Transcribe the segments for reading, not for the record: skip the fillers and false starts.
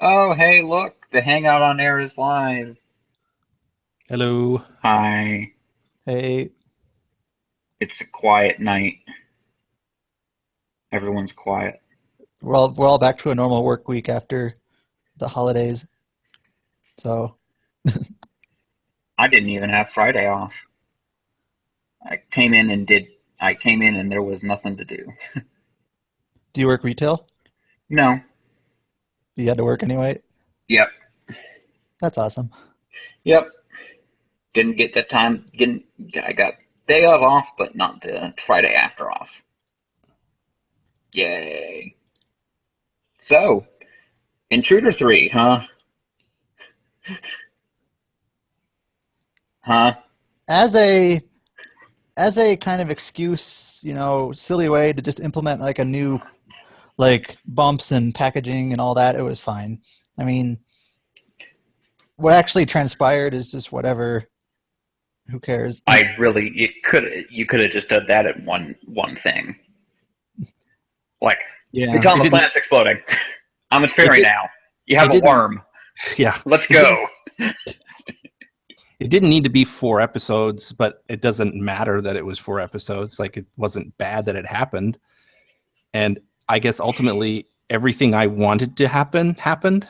Oh, hey, look, the Hangout on Air is live. Hello. Hi. Hey, It's a quiet night. Everyone's quiet. we're all back to a normal work week after the holidays. So, I didn't even have Friday off. I came in and there was nothing to do. do you work retail? No. You had to work anyway? Yep. That's awesome. Yep. Didn't get that time. I got day of off, but not the Friday after off. Yay. So, Intruder 3, huh? Huh? As a as a kind of excuse, silly way to just implement like a new like bumps and packaging and all that, it was fine. I mean, what actually transpired is just whatever. Who cares? You could have just done that at one thing. Like, hey Yeah, Tom, it the didn't. planet's exploding. I'm its It fairy did. now. You have It a didn't. worm. Yeah, Let's it didn't. go. It didn't need to be 4 episodes, but it doesn't matter that it was 4 episodes. Like it wasn't bad that it happened, and I guess ultimately everything I wanted to happen happened.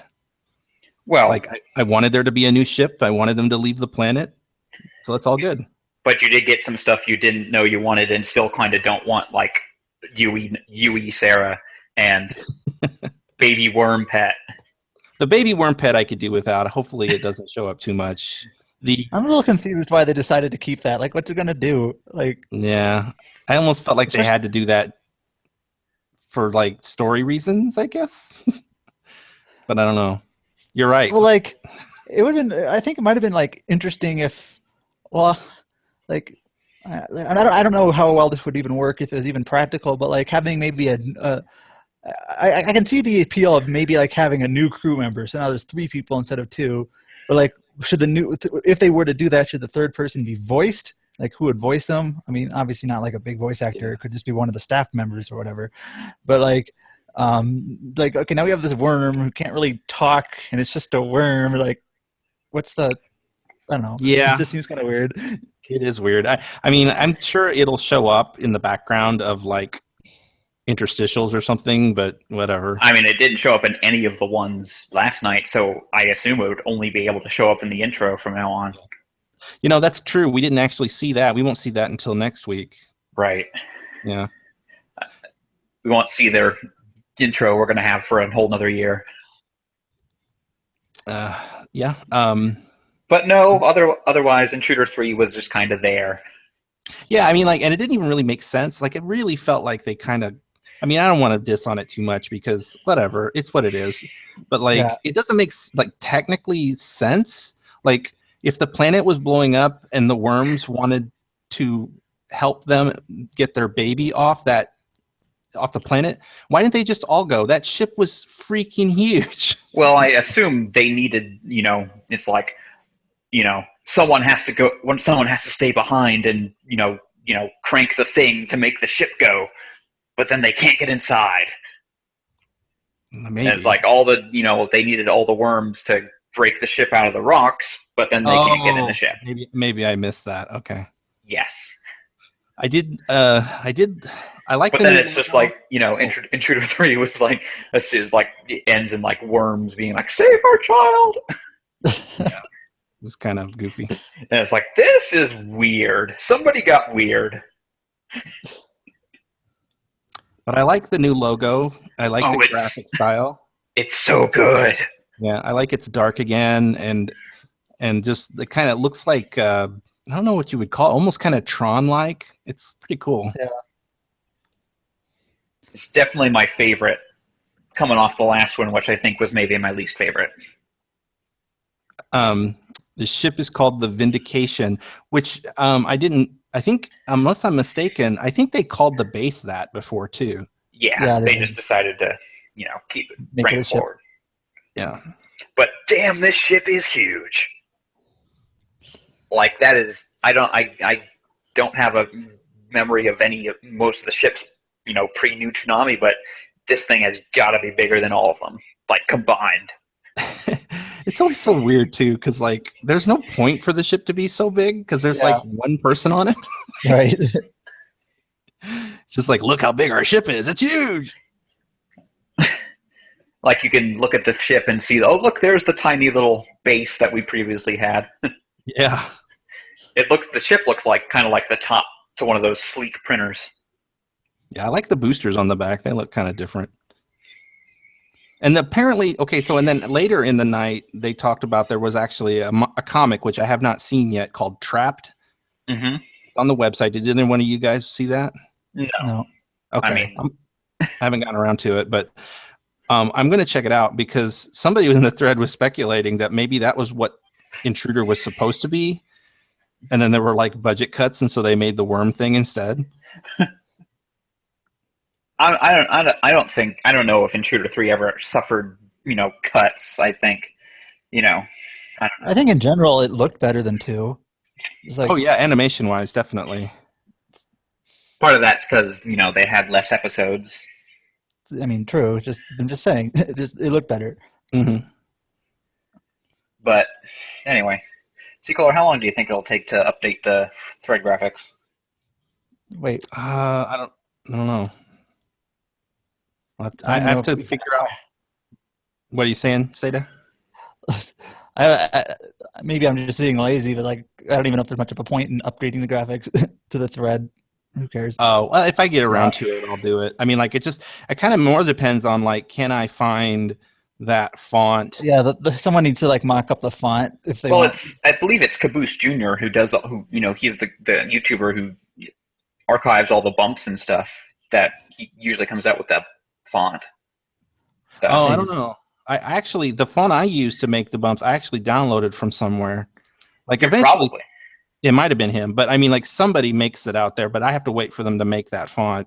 Well, Like I wanted there to be a new ship. I wanted them to leave the planet. So it's all good. but you did get some stuff you didn't know you wanted and still kind of don't want, like Yui Sarah and baby worm pet. The baby worm pet I could do without. Hopefully, it doesn't show up too much. The I'm a little confused why they decided to keep that. Like, what's it gonna do? Like, Yeah, I almost felt like they especially had to do that for like story reasons, I guess. But I don't know. You're right. well, like it would have been. I think it might have been like interesting if, well, like I don't know how well this would even work if it was even practical, but like having maybe I can see the appeal of maybe like having a new crew member. So now there's three people instead of two. But like, should the new if they were to do that, should the third person be voiced? Like, who would voice them? I mean, obviously not like a big voice actor. Yeah. It could just be one of the staff members or whatever. But like okay, now we have this worm who can't really talk, and it's just a worm. Like, what's the I don't know. It Yeah, just seems kind of weird. it is weird. I mean, I'm sure it'll show up in the background of like interstitials or something, but whatever. I mean, it didn't show up in any of the ones last night, so I assume it would only be able to show up in the intro from now on. That's true. We didn't actually see that. We won't see that until next week. Right. Yeah. We won't see their intro we're going to have for a whole another year. Yeah. But no, otherwise, Intruder 3 was just kind of there. Yeah, I mean, like, and it didn't even really make sense. Like, it really felt like they kind of. I mean, I don't want to diss on it too much because whatever, it's what it is. But Yeah, like, it doesn't make like technically sense. Like, if the planet was blowing up and the worms wanted to help them get their baby off the planet, why didn't they just all go? That ship was freaking huge. Well, I assume they needed, it's like, someone has to go, when someone has to stay behind and, crank the thing to make the ship go, but then they can't get inside. And it's Maybe. like they needed all the worms to break the ship out of the rocks, but then they can't get in the Oh, ship. maybe I missed that. Okay. Yes. I did. I did. I like But the then new it's just logo. like, Oh, Intruder 3 was like, this is like, it ends in like worms being like, save our child. yeah. It was kind of goofy. And it's like, this is weird. Somebody got weird. But I like the new logo. I like the Oh, graphic style. it's so good. Yeah, I like it's dark again, and just it kind of looks like I don't know what you would call it, almost kind of Tron like. It's pretty cool. yeah. It's definitely my favorite, coming off the last one, which I think was maybe my least favorite. Um, the ship is called the Vindication, which I didn't. I think, unless I'm mistaken, I think they called the base that before too. Yeah, Yeah, they they did just decided to, keep it make it bring a it ship. forward. Yeah. But damn, this ship is huge. Like that is, I don't have a memory of any of most of the ships, pre new Toonami, but this thing has got to be bigger than all of them, like combined. It's always so weird too, because like there's no point for the ship to be so big because there's Yeah. like one person on it. Right. It's just like, look how big our ship is. It's huge. Like you can look at the ship and see, oh look, there's the tiny little base that we previously had. Yeah. The ship looks like kind of like the top to one of those sleek printers. Yeah, I like the boosters on the back. They look kind of different. And apparently, okay, so and then later in the night, they talked about there was actually a comic, which I have not seen yet, called Trapped. Mm-hmm. It's on the website. Did either one of you guys see that? No. Okay. I mean, I haven't gotten around to it, but I'm going to check it out because somebody in the thread was speculating that maybe that was what Intruder was supposed to be. And then there were like budget cuts, and so they made the worm thing instead. I don't know if Intruder 3 ever suffered, cuts. I think, I don't know. I think in general it looked better than 2. It's like, Oh yeah, animation wise, definitely. Part of that's because, they had less episodes. I mean, true. I'm just saying, it looked better. Mm-hmm. But anyway, Seacaller, how long do you think it'll take to update the thread graphics? Wait. I don't know. I I have don't know to figure out. What are you saying, Seda? Maybe I'm just being lazy, but like I don't even know if there's much of a point in updating the graphics to the thread. Who cares? Oh, well, if I get around to it, I'll do it. I mean, like, it kind of more depends on, like, can I find that font? Yeah, someone needs to, like, mock up the font if they Well, want. I believe it's Caboose Jr. He's the YouTuber who archives all the bumps and stuff that he usually comes out with that font stuff. Oh, I don't know. I actually, the font I used to make the bumps, I actually downloaded from somewhere. Like, eventually, Probably. it might have been him, but I mean, like, somebody makes it out there, but I have to wait for them to make that font.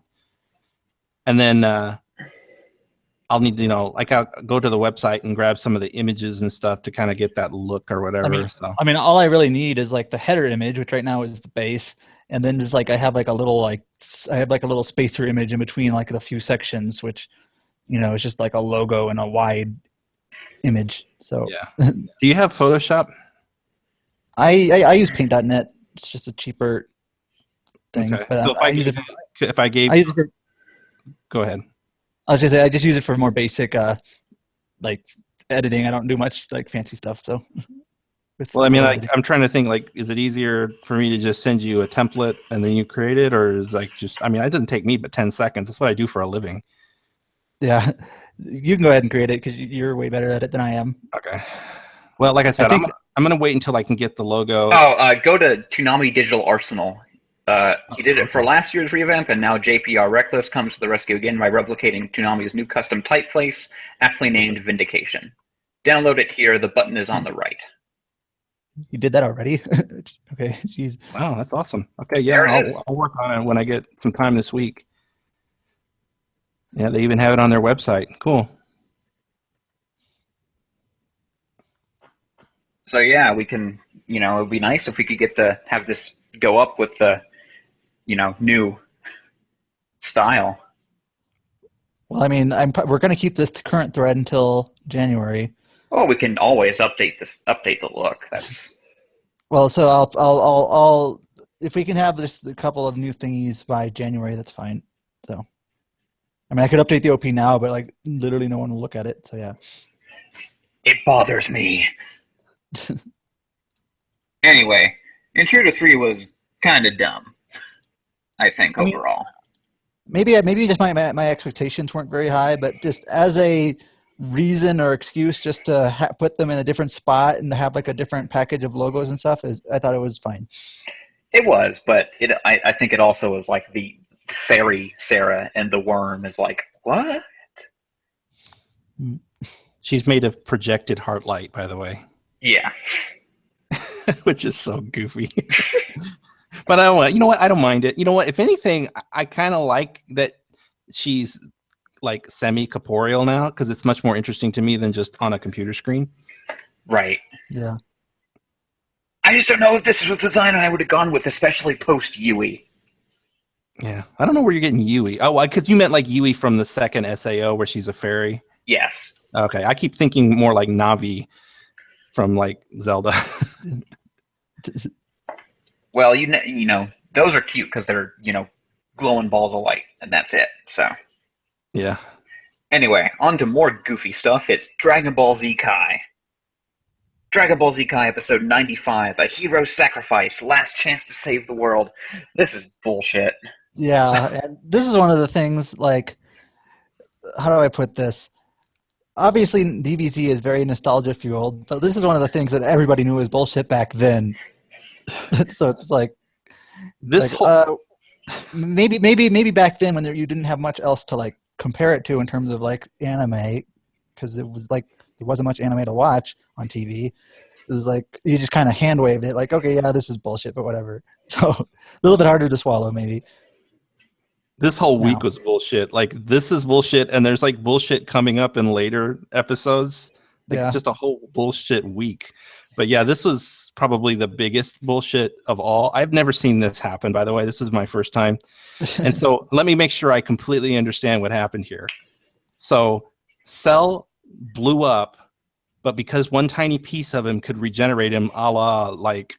And then I'll need, like, I'll go to the website and grab some of the images and stuff to kind of get that look or whatever. I mean, all I really need is like the header image, which right now is the base, and then just like I have like a little spacer image in between like the few sections, which is just like a logo and a wide image. So yeah. Do you have Photoshop? I use Paint.net. It's just a cheaper thing. Okay. But So if I gave, go ahead. I was gonna say I just use it for more basic like editing. I don't do much like fancy stuff. So. Well, I mean, like, I'm trying to think, like, is it easier for me to just send you a template and then you create it, or is like just? I mean, it doesn't take me but 10 seconds. That's what I do for a living. Yeah, you can go ahead and create it because you're way better at it than I am. Okay. Well, like I said, I'm going to wait until I can get the logo. Go to Toonami Digital Arsenal. He did it for last year's revamp, and now JPR Reckless comes to the rescue again by replicating Toonami's new custom typeface, aptly named Vindication. Download it here. The button is on the right. You did that already? Okay, jeez. Wow, that's awesome. Okay, yeah, I'll work on it when I get some time this week. Yeah, they even have it on their website. Cool. So yeah, we can, it'd be nice if we could have this go up with the, new style. Well, I mean, we're going to keep this current thread until January. Well, we can always update the look. That's. Well, so I'll if we can have just a couple of new thingies by January, that's fine. So, I mean, I could update the OP now, but like literally no one will look at it. So yeah. It bothers me. Anyway, Intruder 3 was kind of dumb, I think, overall. Maybe just my expectations weren't very high, but just as a reason or excuse just to put them in a different spot and have like a different package of logos and stuff, I thought it was fine. It was, but I think it also was like the fairy Sarah and the worm is like, what? She's made of projected heart light, by the way. Yeah. Which is so goofy. But I don't mind it. You know what? If anything, I kind of like that she's like semi-corporeal now because it's much more interesting to me than just on a computer screen. Right. Yeah. I just don't know if this was the design I would have gone with, especially post Yui. Yeah. I don't know where you're getting Yui. Oh, because you meant like Yui from the second SAO where she's a fairy. Yes. Okay. I keep thinking more like Navi. from like Zelda. Well, you know, those are cute because they're, glowing balls of light, and that's it. So Yeah. anyway, on to more goofy stuff. It's Dragon Ball Z Kai. Dragon Ball Z Kai episode 95, A Hero's Sacrifice, Last Chance to Save the World. This is bullshit. Yeah, and this is one of the things, like, how do I put this? Obviously, DBZ is very nostalgia fueled, but this is one of the things that everybody knew was bullshit back then. So it's like, This like whole maybe back then when you didn't have much else to like compare it to in terms of like anime, because it was like there wasn't much anime to watch on TV. It was like you just kind of hand waved it, like, okay, yeah, this is bullshit, but whatever. So a little bit harder to swallow, maybe. this whole week No. was bullshit. Like this is bullshit, and there's like bullshit coming up in later episodes. Like Yeah. just a whole bullshit week. But yeah, this was probably the biggest bullshit of all. I've never seen this happen, by the way. This is my first time. And so let me make sure I completely understand what happened here. So Cell blew up, but because one tiny piece of him could regenerate him, a la like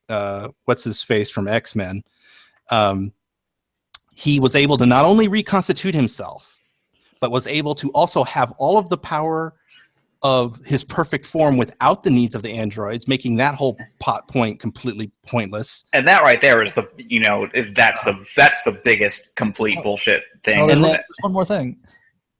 what's his face from X-Men, he was able to not only reconstitute himself, but was able to also have all of the power of his perfect form without the needs of the androids, making that whole plot point completely pointless. And that right there is that's the biggest complete bullshit thing. Oh, there's, And one, then- there's one more thing.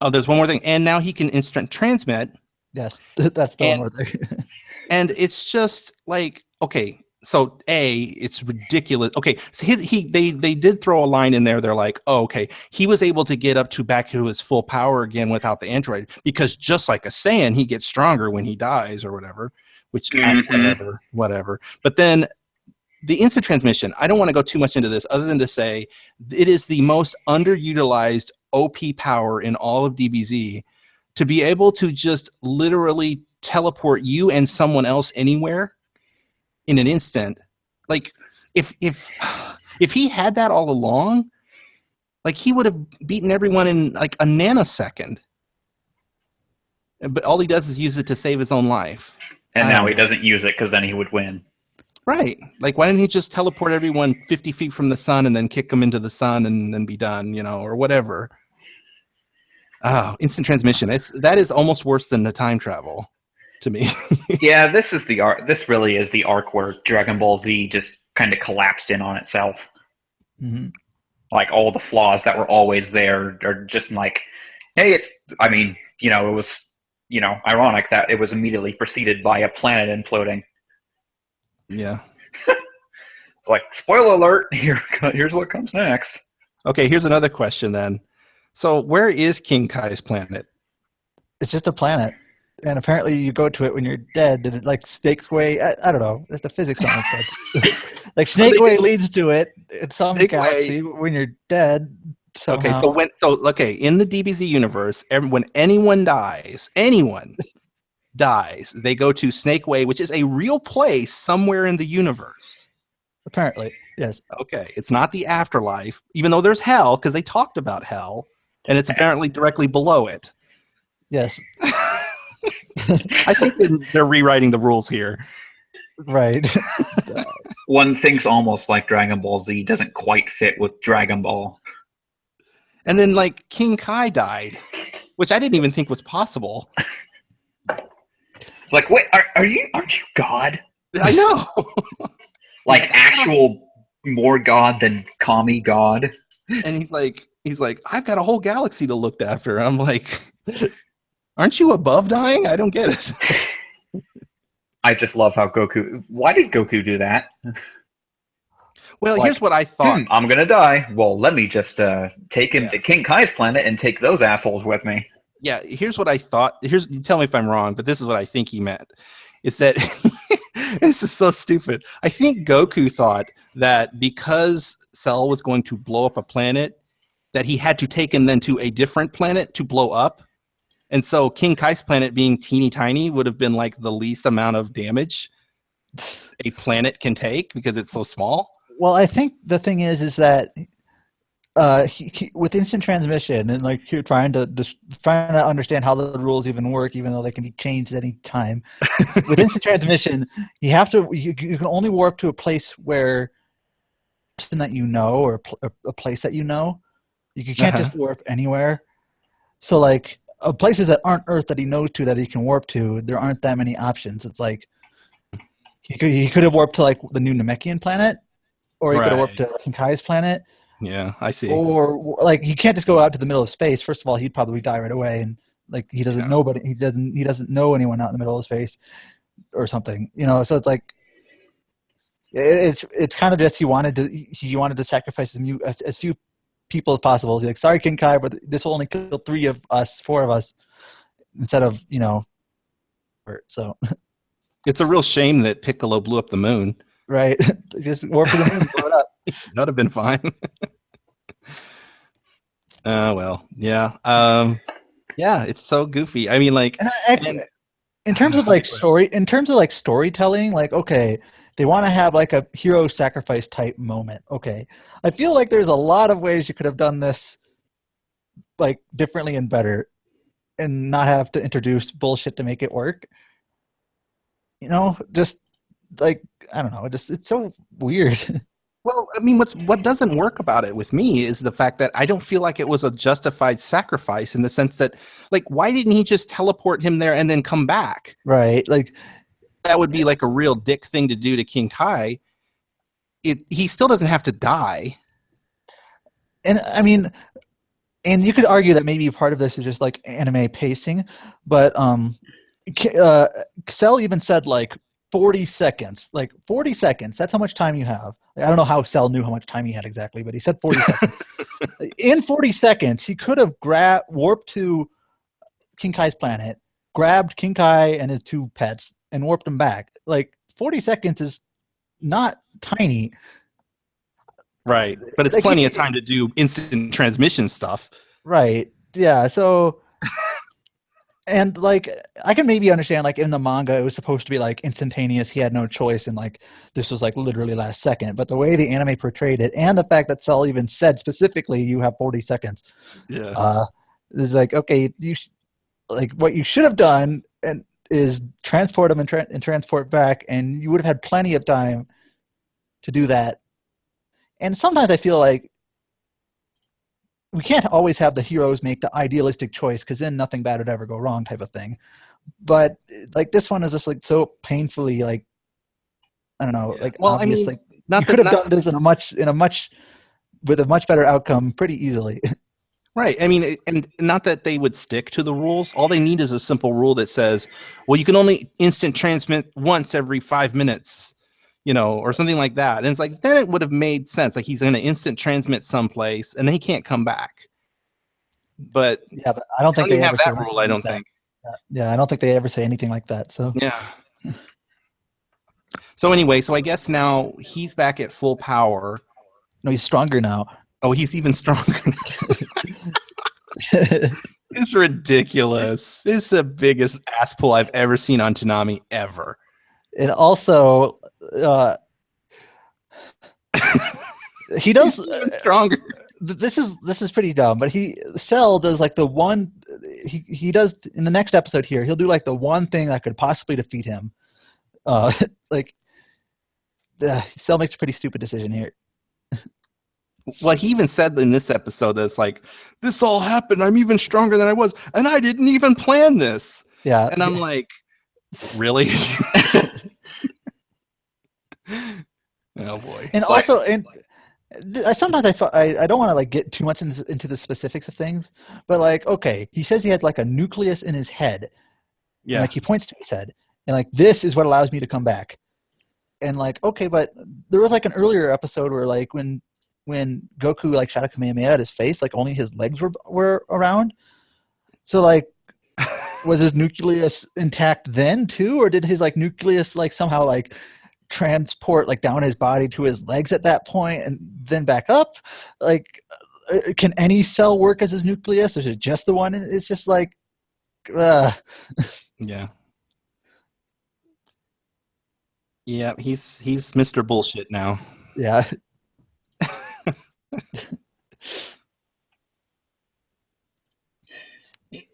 Oh, there's one more thing. And now he can instant transmit. Yes, that's the And- one more thing. And it's just like, okay, so it's ridiculous. Okay, so they did throw a line in there. They're like, oh, okay, he was able to get back to his full power again without the android, because just like a Saiyan, he gets stronger when he dies or whatever. Which whatever. But then the instant transmission, I don't want to go too much into this other than to say it is the most underutilized OP power in all of DBZ, to be able to just literally teleport you and someone else anywhere in an instant. Like if he had that all along, like he would have beaten everyone in like a nanosecond. But all he does is use it to save his own life. And I now don't he know. doesn't use it because then he would win. Right. Like, why didn't he just teleport everyone 50 feet from the sun and then kick them into the sun and then be done, or whatever? Oh, instant transmission. That is almost worse than the time travel to me. Yeah, this is the arc. This really is the arc where Dragon Ball Z just kind of collapsed in on itself. Mhm. Like all the flaws that were always there are just like, hey, it was, ironic that it was immediately preceded by a planet imploding. Yeah. It's like, spoiler alert, here's what comes next. Okay, here's another question then. So where is King Kai's planet? It's just a planet, and apparently you go to it when you're dead. Did it like Snake Way? I don't know. That's the physics on it. Like Snake Way leads to it in some Snake galaxy when you're dead. Somehow. Okay, in the DBZ universe, when anyone dies, they go to Snake Way, which is a real place somewhere in the universe. Apparently, yes. Okay, it's not the afterlife, even though there's hell, because they talked about hell, and it's apparently directly below it. Yes. I think they're rewriting the rules here. Right. One thinks almost like Dragon Ball Z doesn't quite fit with Dragon Ball. And then, like, King Kai died, which I didn't even think was possible. It's like, wait, aren't you God? I know. Like actual more God than Kami God? And he's like, I've got a whole galaxy to look after. I'm like, aren't you above dying? I don't get it. I just love how Goku. Why did Goku do that? Well, Like, here's what I thought. I'm gonna die. Well, let me just take him Yeah. to King Kai's planet and take those assholes with me. Yeah, here's what I thought. Tell me if I'm wrong, but this is what I think he meant. Is that this is so stupid. I think Goku thought that because Cell was going to blow up a planet, that he had to take him then to a different planet to blow up. And so King Kai's planet, being teeny tiny, would have been like the least amount of damage a planet can take because it's so small. Well, I think the thing is that with instant transmission and like you're trying to understand how the rules even work, even though they can be changed at any time. With instant transmission, you can only warp to a place where person that you know or a place that you know. You can't just warp anywhere. So like places that aren't Earth that he knows to that he can warp to, there aren't that many options. It's like he could have warped to like the new Namekian planet, or he could have warped to Kinkai's planet. Yeah, I see. Or like he can't just go out to the middle of space. First of all, he'd probably die right away, and like he doesn't he doesn't know anyone out in the middle of space or something. So it's like it's kind of just he wanted to sacrifice as few people as possible. He's like, sorry, Kinkai, but this will only kill 4 of us instead of so. It's a real shame that Piccolo blew up the moon. Right, just warp to the moon, blow it up. That would have been fine. Well, yeah. Yeah, it's so goofy. I mean, like, in terms of like storytelling, like, okay, they want to have like a hero sacrifice type moment. Okay, I feel like there's a lot of ways you could have done this, like, differently and better, and not have to introduce bullshit to make it work. Just like, I don't know, it's so weird. Well, I mean, what doesn't work about it with me is the fact that I don't feel like it was a justified sacrifice, in the sense that, like, why didn't he just teleport him there and then come back? Right, like that would be like a real dick thing to do to King Kai. He still doesn't have to die. And I mean, and you could argue that maybe part of this is just like anime pacing, but Cell even said like 40 seconds. Like 40 seconds, that's how much time you have. I don't know how Cell knew how much time he had exactly, but he said 40 seconds. In 40 seconds, he could have warped to King Kai's planet, grabbed King Kai and his 2 pets, and warped them back. Like 40 seconds is not tiny. Right, but it's plenty of time to do instant transmission stuff. Right, yeah, so... And like, I can maybe understand, like, in the manga it was supposed to be like instantaneous, he had no choice, and like this was like literally last second. But the way the anime portrayed it, and the fact that Cell even said specifically you have 40 seconds, is like, okay, like what you should have done is transport them and transport back, and you would have had plenty of time to do that. And sometimes I feel like we can't always have the heroes make the idealistic choice, because then nothing bad would ever go wrong, type of thing. But like this one is just like so painfully, like, I don't know, like, well, obvious. I mean, like, you could have done this with a much better outcome pretty easily. Right. I mean, and not that they would stick to the rules. All they need is a simple rule that says, well, you can only instant transmit once every 5 minutes, or something like that. And it's like, then it would have made sense. Like, he's going to instant transmit someplace and then he can't come back. But yeah, but I don't think they have that rule. I don't think. Yeah, I don't think they ever say anything like that. So yeah. So anyway, I guess now he's back at full power. No, he's stronger now. Oh, he's even stronger now. It's ridiculous. It's the biggest ass pull I've ever seen on Toonami ever. And also, he does even stronger. This is pretty dumb, but Cell does like the one he does in the next episode here. He'll do like the one thing that could possibly defeat him. Like, Cell makes a pretty stupid decision here. Well, he even said in this episode that it's like, this all happened, I'm even stronger than I was, and I didn't even plan this. Yeah. And I'm like, really? Oh boy. And also, sometimes I don't want to like get too much into the specifics of things, but like, okay, he says he had like a nucleus in his head. Yeah. And, like, he points to his head, and like, this is what allows me to come back. And like, okay, but there was like an earlier episode where like when Goku like shot a Kamehameha at his face, like only his legs were around. So like, was his nucleus intact then too, or did his like nucleus like somehow like transport like down his body to his legs at that point and then back up? Like, can any cell work as his nucleus, or is it just the one? It's just like, yeah. Yeah, he's Mr. Bullshit now. Yeah.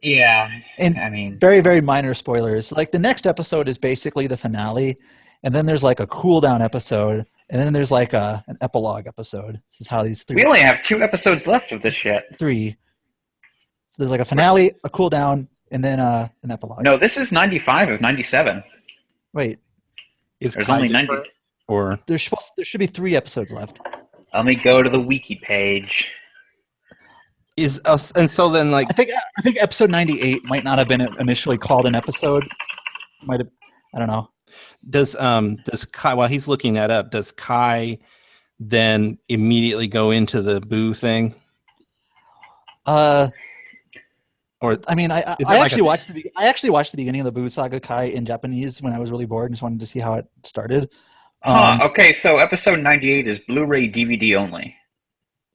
Yeah, And I mean, very, very minor spoilers. Like the next episode is basically the finale, and then there's like a cool down episode, and then there's like an epilogue episode. This is how these we only have 2 episodes left of this shit. three. There's like a finale, a cool down, and then an epilogue. No, this is 95 of 97. Wait, Is There's Kai only different? 90. Or there should be 3 episodes left. Let me go to the wiki page. is us? And so then, like, I think episode 98 might not have been initially called an episode. Might have, I don't know. does Kai, while he's looking that up, does Kai then immediately go into the Boo thing? Or I mean, I actually watched the beginning of the Boo Saga Kai in Japanese when I was really bored and just wanted to see how it started. Okay, so episode 98 is Blu-ray DVD only.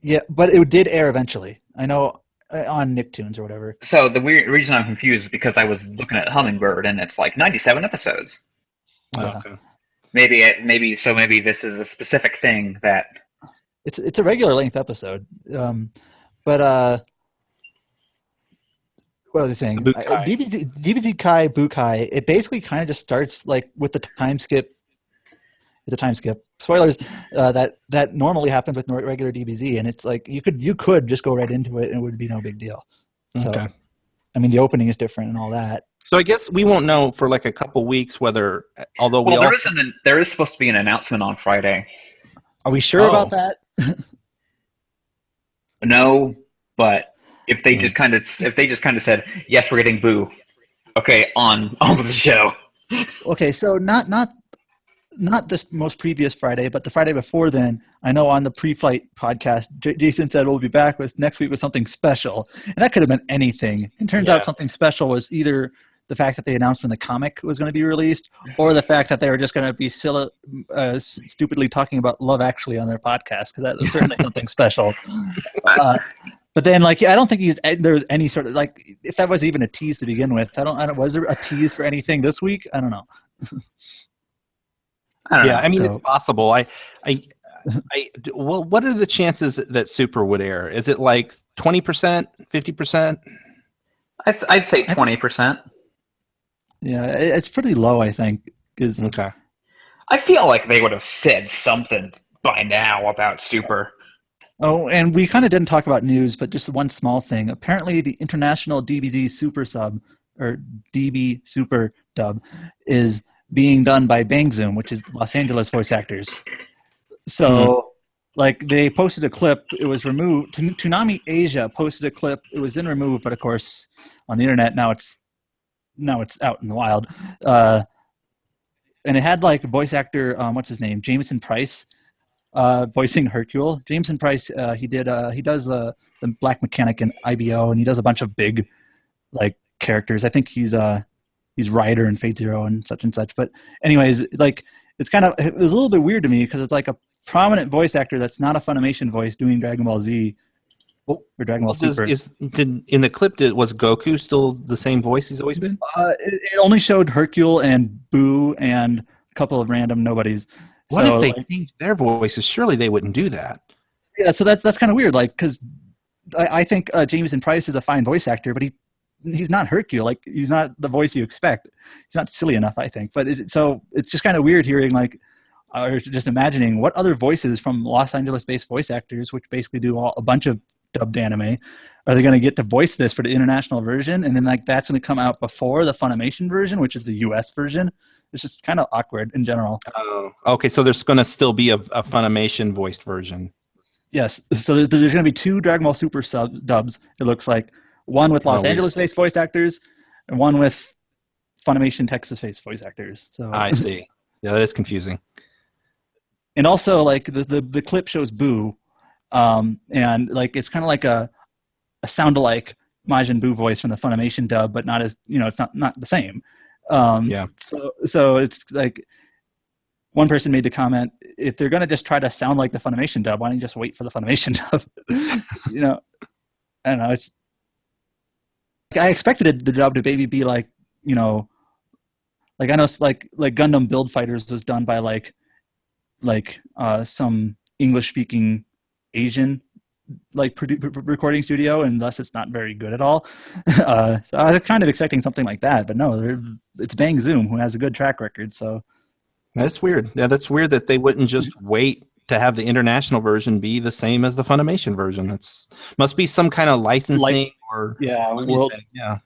Yeah, but it did air eventually. I know on Nicktoons or whatever. So the reason I'm confused is because I was looking at Hummingbird and it's like 97 episodes. Yeah. Okay. Maybe this is a specific thing that It's a regular length episode. But what was I saying? The Bukai. DBZ Kai Bukai. It basically kind of just starts like with the time skip. It's a time skip. Spoilers. That normally happens with regular DBZ, and it's like you could just go right into it, and it would be no big deal. So, Okay. I mean, the opening is different and all that. So I guess we won't know for like a couple weeks whether, although there is supposed to be an announcement on Friday. Are we sure about that? No, but if they just kind of said yes, we're getting Boo, okay, on with the show. Okay, so not this most previous Friday, but the Friday before then, I know on the pre-flight podcast, Jason said we'll be back next week with something special. And that could have been anything. It turns out something special was either the fact that they announced when the comic was going to be released or the fact that they were just going to be stupidly talking about Love Actually on their podcast, because that was certainly something special. But then, like, I don't think there was any sort of, like, if that was even a tease to begin with. I don't. Was there a tease for anything this week? I don't know. I mean, it's possible. Well, what are the chances that Super would air? Is it like 20%, 50%? I'd say 20%. Yeah, it's pretty low, I think. Okay. I feel like they would have said something by now about Super. Oh, and we kind of didn't talk about news, but just one small thing. Apparently, the International DBZ Super Sub, or DB Super Dub, is being done by Bang Zoom, which is Los Angeles voice actors. So, like, they posted a clip. It was removed. Toonami Asia posted a clip. It was then removed, but of course, on the internet now it's out in the wild. And it had like voice actor, what's his name, Jameson Price, voicing Hercule. Jameson Price, he does the Black Mechanic in IBO, and he does a bunch of big like characters. I think he's Ryder in Fate Zero and such. But anyways, like it was a little bit weird to me because it's like a prominent voice actor that's not a Funimation voice doing Dragon Ball Z or Dragon Ball Super. In the clip, was Goku still the same voice he's always been? It only showed Hercule and Boo and a couple of random nobodies. What if they changed their voices? Surely they wouldn't do that. Yeah, so that's kind of weird. Like, because I think Jameson Price is a fine voice actor, but he's not Hercule. Like, he's not the voice you expect. He's not silly enough, I think. But so it's just kind of weird hearing like, or just imagining what other voices from Los Angeles-based voice actors, which basically do a bunch of dubbed anime, are they going to get to voice this for the international version, and then like that's going to come out before the Funimation version, which is the US version. It's just kind of awkward in general. Oh, okay. So there's going to still be a Funimation voiced version. Yes. So there's going to be 2 Dragon Ball Super dubs. It looks like one with Los Angeles-based voice actors, and one with Funimation Texas-based voice actors. So I see. Yeah, that is confusing. And also, like the clip shows Boo, and like it's kind of like a sound-alike Majin Buu voice from the Funimation dub, but not as it's not the same. Yeah. So it's like one person made the comment: if they're gonna just try to sound like the Funimation dub, why don't you just wait for the Funimation dub? I don't know. It's I expected the dub to maybe be like like I know like Gundam Build Fighters was done by like some English speaking Asian like recording studio, and thus it's not very good at all. So I was kind of expecting something like that, but no, it's Bang Zoom, who has a good track record. So That's weird. Yeah, that's weird that they wouldn't just wait to have the international version be the same as the Funimation version. It's must be some kind of licensing or world thing. Yeah.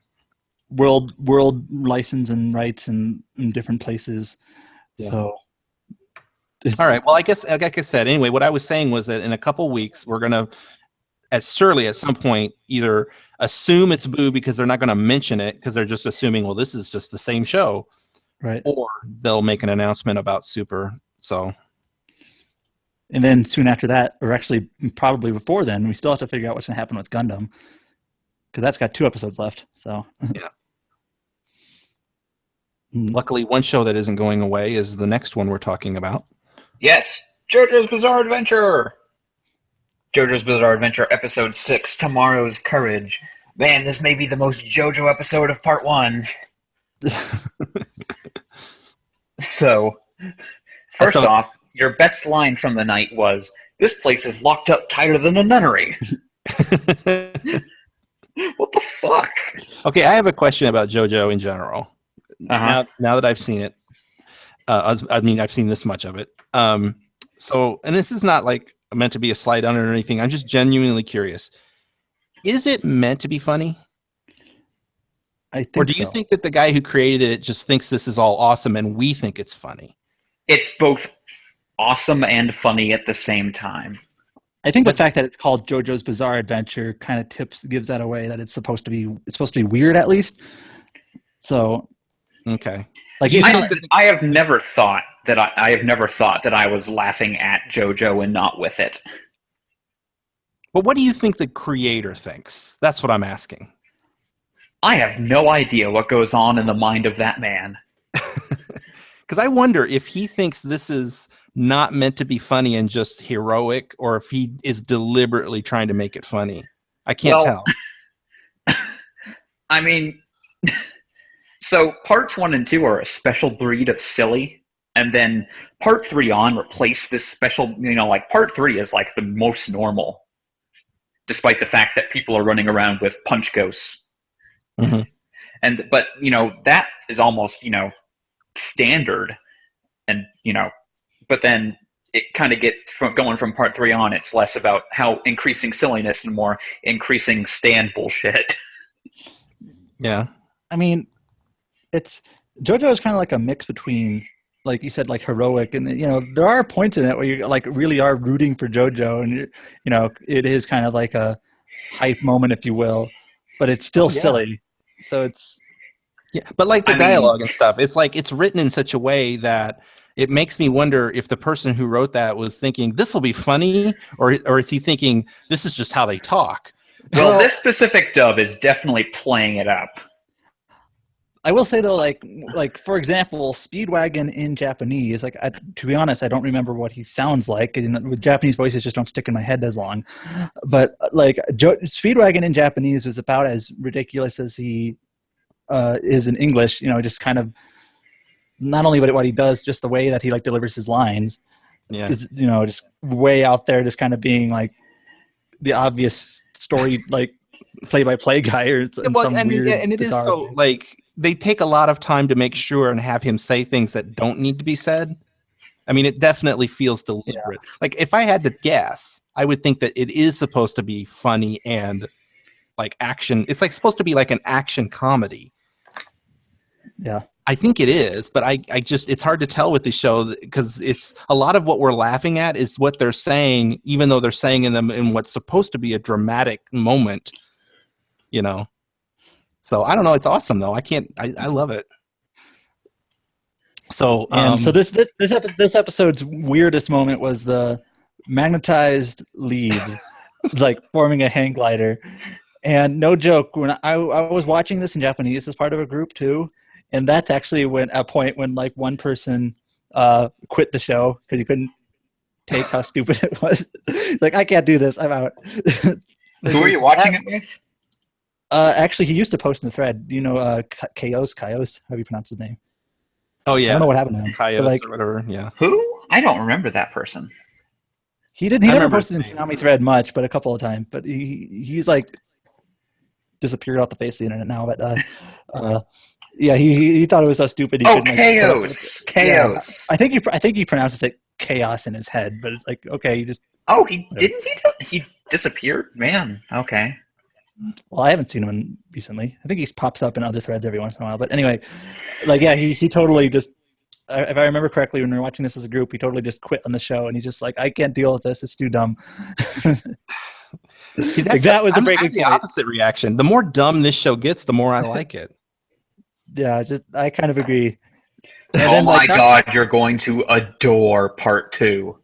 world license and rights in different places. Yeah. So all right. Well, I guess like I said, anyway, what I was saying was that in a couple weeks we're gonna at some point either assume it's Boo because they're not going to mention it because they're just assuming, well, this is just the same show, right? Or they'll make an announcement about Super. So, and then soon after that, or actually probably before then, we still have to figure out what's going to happen with Gundam because that's got 2 episodes left. So yeah. Luckily, one show that isn't going away is the next one we're talking about. Yes, JoJo's Bizarre Adventure. JoJo's Bizarre Adventure, Episode 6, Tomorrow's Courage. Man, this may be the most JoJo episode of Part 1. So, first off, your best line from the night was, "This place is locked up tighter than a nunnery." What the fuck? Okay, I have a question about JoJo in general. Uh-huh. Now that I've seen it, I've seen this much of it. So, and this is not like meant to be a slight on it or anything. I'm just genuinely curious. Is it meant to be funny? I think or do you think that the guy who created it just thinks this is all awesome and we think it's funny? It's both awesome and funny at the same time. I think the fact that it's called JoJo's Bizarre Adventure kind of gives that away that it's supposed to be weird at least. So okay. Like I have never thought that I was laughing at JoJo and not with it. But what do you think the creator thinks? That's what I'm asking. I have no idea what goes on in the mind of that man. Because I wonder if he thinks this is not meant to be funny and just heroic, or if he is deliberately trying to make it funny. I can't tell. I mean, so parts 1 and 2 are a special breed of silly, and then part 3 on replace this special, like part 3 is like the most normal, despite the fact that people are running around with punch ghosts. Mm-hmm. But that is almost, standard, and, but then it kind of going from part 3 on, it's less about how increasing silliness and more increasing stand bullshit. Yeah. I mean, JoJo is kind of like a mix between, like you said, like heroic, and there are points in it where you like really are rooting for JoJo, and it is kind of like a hype moment, if you will, but it's still silly. So it's but like the dialogue and stuff, it's like it's written in such a way that it makes me wonder if the person who wrote that was thinking this will be funny, or is he thinking this is just how they talk? Well, this specific dub is definitely playing it up. I will say though, like for example, Speedwagon in Japanese, like to be honest, I don't remember what he sounds like. With Japanese voices, just don't stick in my head as long. But like Speedwagon in Japanese was about as ridiculous as he is in English. Just kind of not only what he does, just the way that he like delivers his lines. Yeah, is, just way out there, just kind of being like the obvious story, like play-by-play guy, or and it is so thing. Like they take a lot of time to make sure and have him say things that don't need to be said. I mean, it definitely feels deliberate. Yeah. Like if I had to guess, I would think that it is supposed to be funny and like action. It's like supposed to be like an action comedy. Yeah. I think it is, but I just, it's hard to tell with this show because it's a lot of what we're laughing at is what they're saying, even though they're saying in what's supposed to be a dramatic moment, So I don't know. It's awesome though. I love it. So, so this episode's weirdest moment was the magnetized leaves, like forming a hang glider. And no joke, when I was watching this in Japanese as part of a group too, and that's actually a point when like one person quit the show because he couldn't take how stupid it was. Like, I can't do this. I'm out. Who were you watching it with? Actually, he used to post in the thread. Kaios, how do you pronounce his name? Oh yeah, I don't know what happened to him. Kaios or whatever. Yeah. Who? I don't remember that person. He never posted in Toonami thread much, but a couple of times. But he's like disappeared off the face of the internet now. But yeah, he thought it was so stupid. He couldn't, Chaos. Yeah, I think he pronounces it chaos in his head, but it's like, okay, you just. Oh, he disappeared? Man, okay. Well, I haven't seen him recently. I think he pops up in other threads every once in a while. But anyway, like, yeah, he totally just. If I remember correctly, when we were watching this as a group, he totally just quit on the show, and he's just like, I can't deal with this. It's too dumb. See, that was the breaking point. The opposite reaction. The more dumb this show gets, the more I like it. Yeah, I kind of agree. And my God, you're going to adore part 2.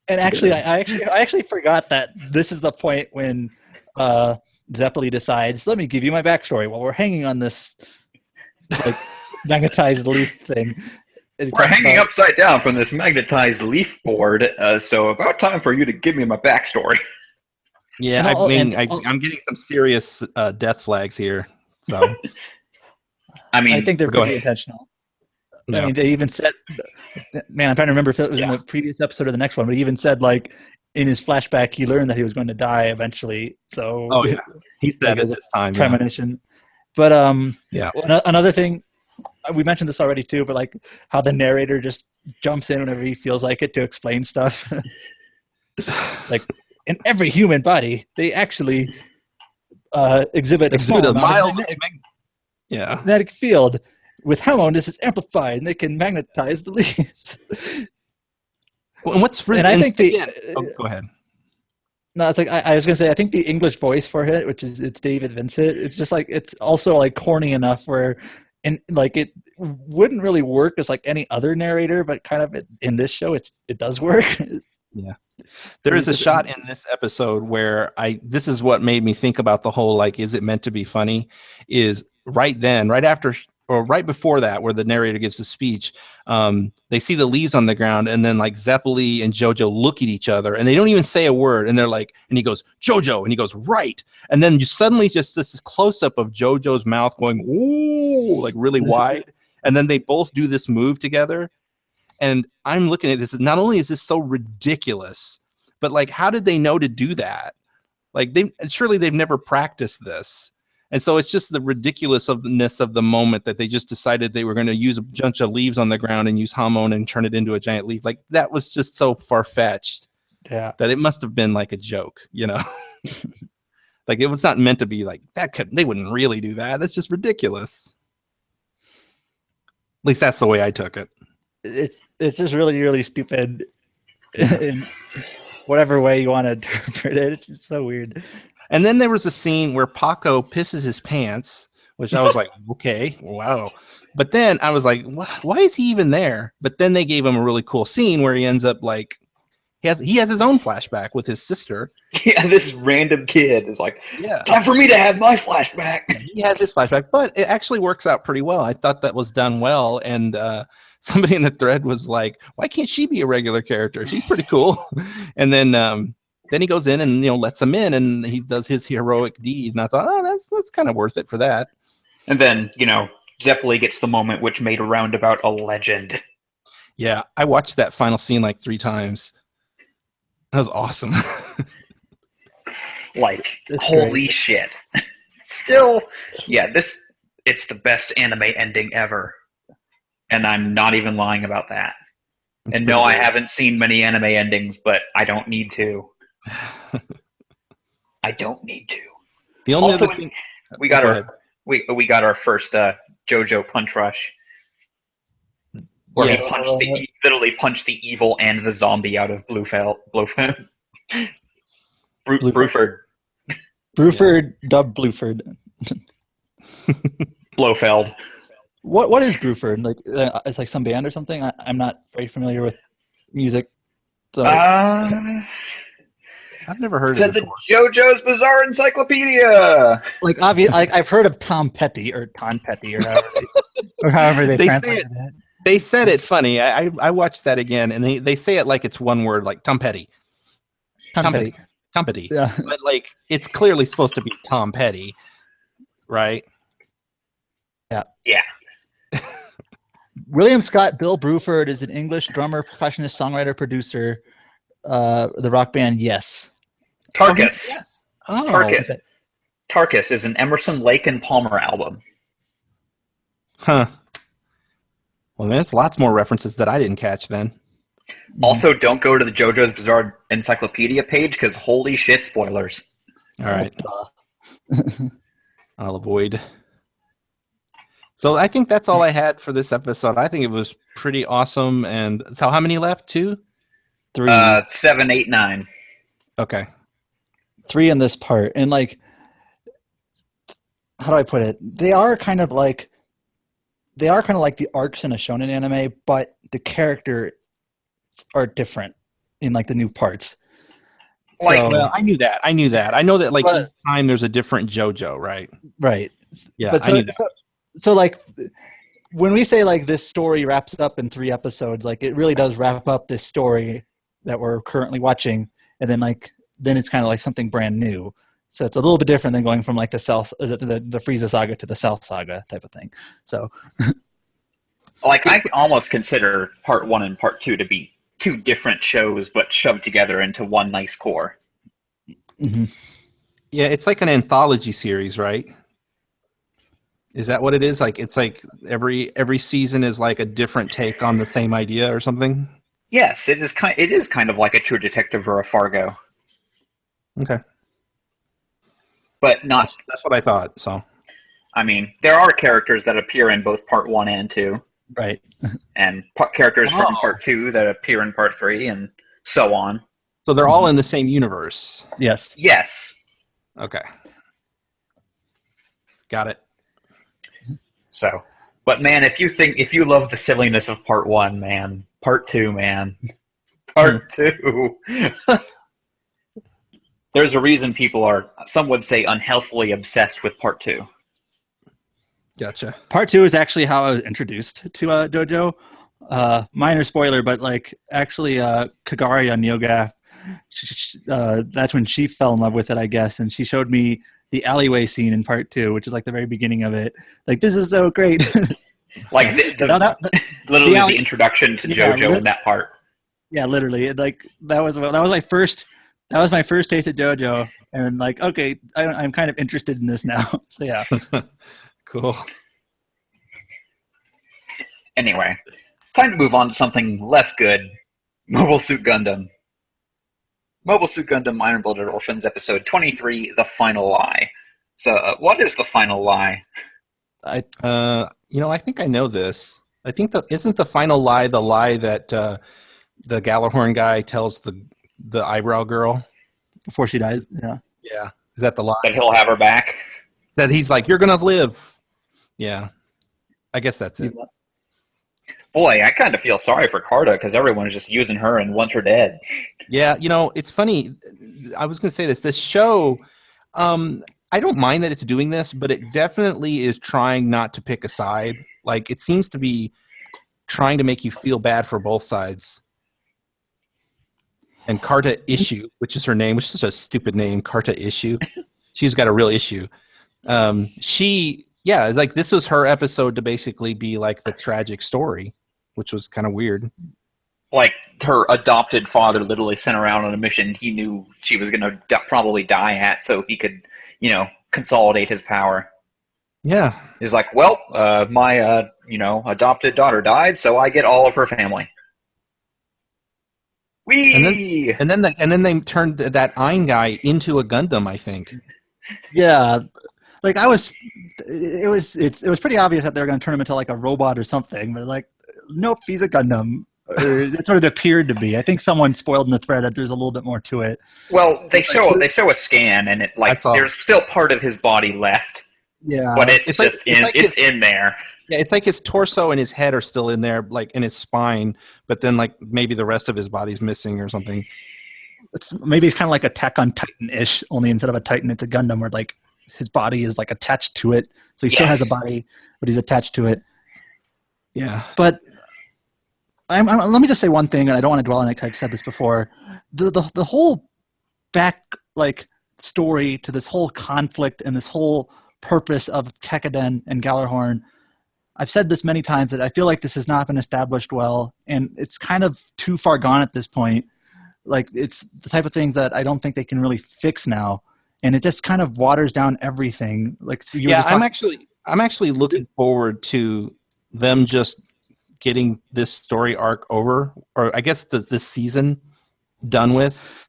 And actually, I actually forgot that this is the point when Zeppeli decides, let me give you my backstory while we're hanging on this like magnetized leaf thing. We're hanging upside down from this magnetized leaf board, so about time for you to give me my backstory. Yeah, I'm getting some serious death flags here. So, I think they're pretty intentional. Yeah. I mean, they even said, man, I'm trying to remember if it was in the previous episode or the next one, but he even said, like, in his flashback, he learned that he was going to die eventually. So, he said it this time. Premonition. But another thing. We mentioned this already too, but like how the narrator just jumps in whenever he feels like it to explain stuff. Like in every human body, they actually exhibit a mild magnetic field with harmonics amplified, and they can magnetize the leaves. Well, and what's really and I think go ahead. No, it's like I was gonna say. I think the English voice for it, it's David Vincent. It's just like it's also like corny enough where. And like it wouldn't really work as like any other narrator, but kind of in this show, it does work. Yeah, there is a shot in this episode where this is what made me think about the whole like, is it meant to be funny? Is right after or right before that, where the narrator gives a speech, they see the leaves on the ground, and then like Zeppeli and JoJo look at each other, and they don't even say a word, and they're like, and he goes, JoJo, and he goes, right, and then you suddenly just this close up of JoJo's mouth going, ooh, like really wide, and then they both do this move together, and I'm looking at this. Not only is this so ridiculous, but like, how did they know to do that? Like surely they've never practiced this. And so it's just the ridiculousness of the moment that they just decided they were going to use a bunch of leaves on the ground and use Hamon and turn it into a giant leaf. Like that was just so far-fetched that it must have been like a joke, you know? Like it was not meant to be like that. They wouldn't really do that. That's just ridiculous. At least that's the way I took it. It's just really, really stupid in whatever way you want to interpret it. It's just so weird. And then there was a scene where Paco pisses his pants, which I was like, okay, wow. But then I was like, why is he even there? But then they gave him a really cool scene where he ends up like, he has his own flashback with his sister. Yeah, this random kid is like, time for me to have my flashback. He has his flashback, but it actually works out pretty well. I thought that was done well. And somebody in the thread was like, why can't she be a regular character? She's pretty cool. And then he goes in and lets him in, and he does his heroic deed. And I thought, oh, that's kind of worth it for that. And then Zeppeli gets the moment which made Roundabout a legend. Yeah, I watched that final scene like 3 times. That was awesome. Like, holy shit. Still, it's the best anime ending ever. And I'm not even lying about that. And no, I haven't seen many anime endings, but I don't need to. I don't need to. The only other thing we got our first JoJo punch rush. Where he literally punched the evil and the zombie out of Bruford. Bruford, dubbed Bluford. Blofeld. What is Bruford? Like it's like some band or something? I'm not very familiar with music. So. I've never heard of it before. JoJo's Bizarre Encyclopedia. Like I've heard of Tom Petty or however they translate it. They said it funny. I watched that again, and they say it like it's one word, like Tom Petty. Tom Petty. Yeah. But like it's clearly supposed to be Tom Petty, right? Yeah. Yeah. William Scott Bill Bruford is an English drummer, percussionist, songwriter, producer. the rock band Yes. Tarkus. Yes. Oh, Tarkus. Okay. Tarkus is an Emerson, Lake and Palmer album. huh. Well, there's lots more references that I didn't catch then. Also, don't go to the JoJo's Bizarre Encyclopedia page because holy shit, spoilers. All right. I'll avoid. So I think that's all I had for this episode. I think it was pretty awesome. And so how many left? 2? 3. 7, 8, 9. Okay. 3 in this part. And like, how do I put it? They are kind of like the arcs in a shonen anime, but the characters are different in like the new parts. Like, So, Well, I knew that. I know that like But- each time there's a different JoJo, right? right. Yeah, But I knew that. so like when we say like this story wraps up in 3 episodes, like it really does wrap up this story that we're currently watching, and then it's kind of like something brand new. So it's a little bit different than going from like the Frieza saga to the Cell saga type of thing. So like I almost consider part 1 and part 2 to be 2 different shows, but shoved together into one nice core. mhm. Yeah, it's like an anthology series, right? Is that what it is? Like it's like every season is like a different take on the same idea or something? Yes, it is kind of like a True Detective or a Fargo, Okay. but not. That's what I thought. So I mean, there are characters that appear in both part 1 and 2, Right. and characters from Oh. part 2 that appear in part 3, and so on. So they're all in the same universe. Yes. Yes. Okay. Got it. So, but man, if you love the silliness of part 1, man, part 2, man, part 2. There's a reason people are, some would say, unhealthily obsessed with part 2. Gotcha. Part 2 is actually how I was introduced to JoJo. Minor spoiler, but like actually Kagari on NeoGAF, that's when she fell in love with it, I guess, and she showed me the alleyway scene in part 2, which is like the very beginning of it. Like, this is so great. Like literally the introduction to Yeah, JoJo in that part. Yeah, literally. Like that was my first taste of JoJo, and like, okay, I'm kind of interested in this now. So yeah. Cool. Anyway, time to move on to something less good. Mobile Suit Gundam. Mobile Suit Gundam Iron Blooded Orphans, episode 23, The Final Lie. So, what is The Final Lie? I think I know this. I think isn't the final lie the lie that the Galahorn guy tells the eyebrow girl Before she dies. Yeah. Yeah. Is that the lie? That he'll have her back? That he's like, you're gonna live. Yeah. I guess that's it. Boy, I kind of feel sorry for Carta because everyone is just using her and wants her dead. Yeah, it's funny. I was going to say this show, I don't mind that it's doing this, but it definitely is trying not to pick a side. Like, it seems to be trying to make you feel bad for both sides. And Carta Issue, which is her name, which is such a stupid name, Carta Issue. She's got a real issue. It's like this was her episode to basically be like the tragic story, which was kind of weird. Like, her adopted father literally sent her out on a mission he knew she was going to probably die at so he could, consolidate his power. Yeah. He's like, well, my, adopted daughter died, so I get all of her family. Whee! And then they turned that Ein guy into a Gundam, I think. Yeah. Like it was pretty obvious that they were going to turn him into like a robot or something, but like, nope, he's a Gundam. That's what it appeared to be. I think someone spoiled in the thread that there's a little bit more to it. Well, they show a scan, and it there's still part of his body left. Yeah, but it's in there. Yeah, it's like his torso and his head are still in there, like in his spine, but then like maybe the rest of his body's missing or something. Maybe it's kind of like Attack on Titan-ish, only instead of a Titan, it's a Gundam, where like his body is like attached to it, so he still has a body, but he's attached to it. Yeah, but let me just say one thing, and I don't want to dwell on it because I've said this before. The whole back story to this whole conflict and this whole purpose of Tekkaden and Galahorn, I've said this many times that I feel like this has not been established well, and it's kind of too far gone at this point. like it's the type of things that I don't think they can really fix now, and it just kind of waters down everything. Like you were Yeah, just I'm actually looking forward to them just getting this story arc over, or I guess this season done with,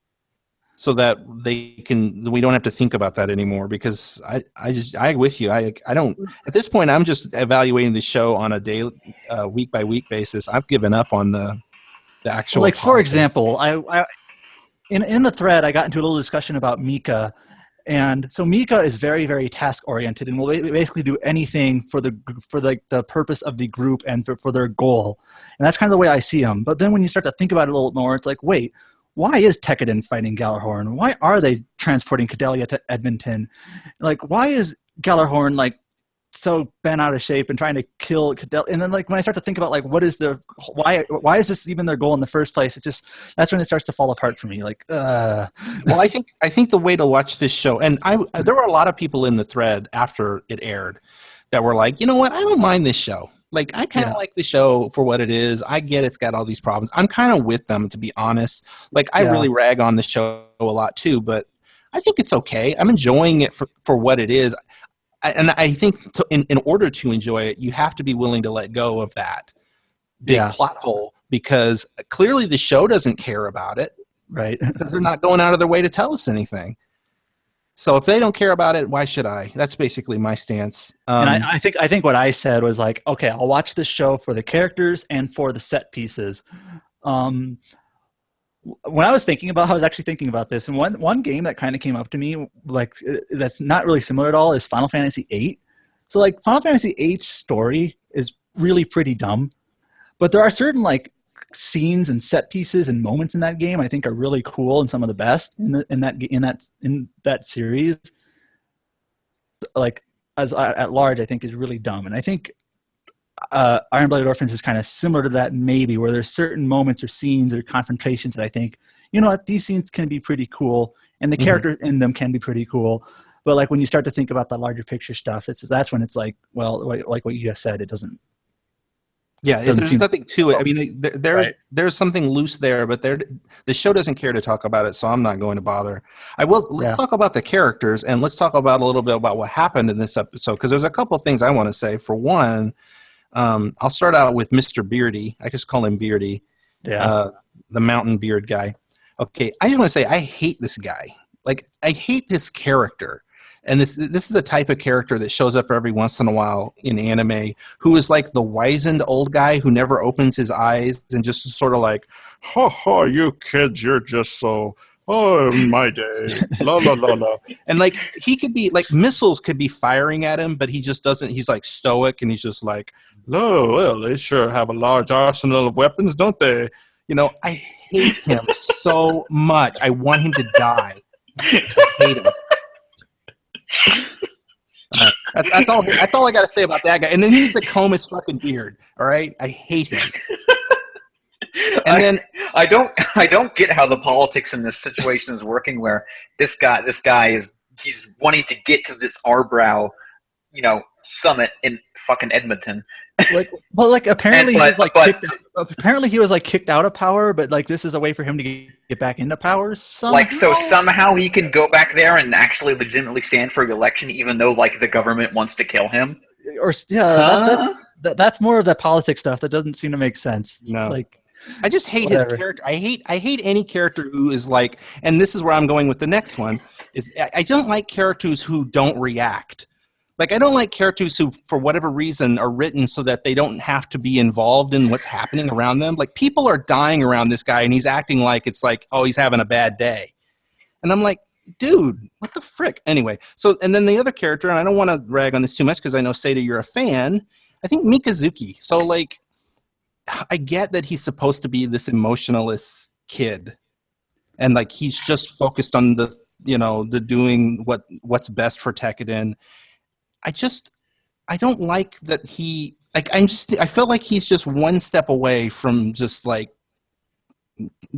so that we don't have to think about that anymore. Because I with you. I don't, at this point, I'm just evaluating the show on a daily, week by week basis. I've given up on the actual like for politics. example, I in the thread I got into a little discussion about Mika. And so Mika is very, very task oriented, and will basically do anything for the purpose of the group and for their goal. And that's kind of the way I see him. But then when you start to think about it a little more, it's like, wait, why is Tekkadan fighting Galahorn? Why are they transporting Cadelia to Edmonton? Like, why is Galahorn like so bent out of shape and trying to kill Cadelia? And then like when I start to think about like why is this even their goal in the first place? That's when it starts to fall apart for me. Like, well, I think the way to watch this show, and there were a lot of people in the thread after it aired that were like, you know what, I don't mind this show. Like, I kind of like the show for what it is. I get it's got all these problems. I'm kind of with them, to be honest. Like, I really rag on the show a lot too, but I think it's okay. I'm enjoying it for what it is. And I think in order to enjoy it, you have to be willing to let go of that big plot hole, because clearly the show doesn't care about it. Right. Because they're not going out of their way to tell us anything. So if they don't care about it, why should I? That's basically my stance. And I think what I said was like, okay, I'll watch this show for the characters and for the set pieces. When I was actually thinking about this, and one game that kind of came up to me, like that's not really similar at all, is Final Fantasy VIII. So like Final Fantasy VIII's story is really pretty dumb, but there are certain like scenes and set pieces and moments in that game I think are really cool and some of the best in that series. Like as at large, I think is really dumb, and I think Iron Blooded Orphans is kind of similar to that, maybe, where there's certain moments or scenes or confrontations that I think, you know what, these scenes can be pretty cool, and the characters in them can be pretty cool. But like when you start to think about the larger picture stuff, that's when it's like, well, like what you just said, it doesn't. Yeah, there's nothing to it. I mean, there's something loose there, but the show doesn't care to talk about it, so I'm not going to bother. Let's talk about the characters, and let's talk about a little bit about what happened in this episode, because there's a couple of things I want to say. For one, I'll start out with Mr. Beardy. I just call him Beardy, the mountain beard guy. Okay, I just want to say I hate this guy. Like, I hate this character. And this is a type of character that shows up every once in a while in anime, who is like the wizened old guy who never opens his eyes and just sort of like, ha ha, you kids, you're just so, oh, my day, la la la la. And like, he could be, like, missiles could be firing at him, but he just doesn't, he's like stoic, and he's just like, oh, well, they sure have a large arsenal of weapons, don't they? You know, I hate him so much. I want him to die. I hate him. That's all I got to say about that guy. And then he needs to comb his fucking beard. All right, I hate him. And I don't get how the politics in this situation is working. Where this guy he's wanting to get to this Arbrow, summit in fucking Edmonton. Apparently he was kicked out of power, but like this is a way for him to get back into power somehow. So somehow he can go back there and actually legitimately stand for election, even though like the government wants to kill him. That's more of that politics stuff that doesn't seem to make sense. No, I just hate his character. I hate any character who is like, and this is where I'm going with the next one. Is I don't like characters who don't react. Like, I don't like characters who, for whatever reason, are written so that they don't have to be involved in what's happening around them. Like, people are dying around this guy, and he's acting like it's like, oh, he's having a bad day. And I'm like, dude, what the frick? Anyway, and then the other character, and I don't want to rag on this too much because I know, Seda, you're a fan, I think Mikazuki. So, like, I get that he's supposed to be this emotionalist kid. And, like, he's just focused on the doing what's best for Tekkadan. I don't like that he, like, I feel like he's just one step away from just like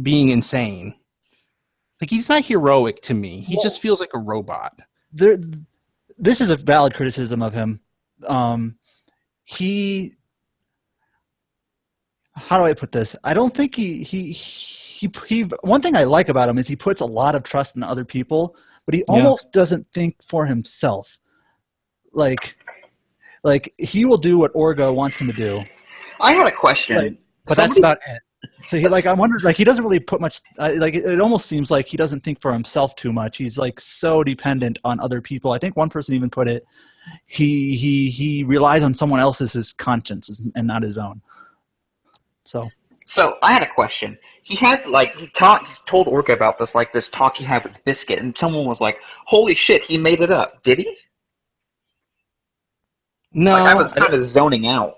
being insane. Like, he's not heroic to me. He just feels like a robot. This is a valid criticism of him. How do I put this? I don't think he one thing I like about him is he puts a lot of trust in other people, but he Yeah. almost doesn't think for himself. Like he will do what Orga wants him to do. I had a question. Like, but that's about it. So he I wondered, like, he doesn't really put much. Like, it almost seems like he doesn't think for himself too much. He's like so dependent on other people. I think one person even put it, he relies on someone else's conscience and not his own. So I had a question. He had he told Orca about this talk he had with Biscuit, and someone was like, "Holy shit, he made it up." Did he? No, I was kind of zoning out,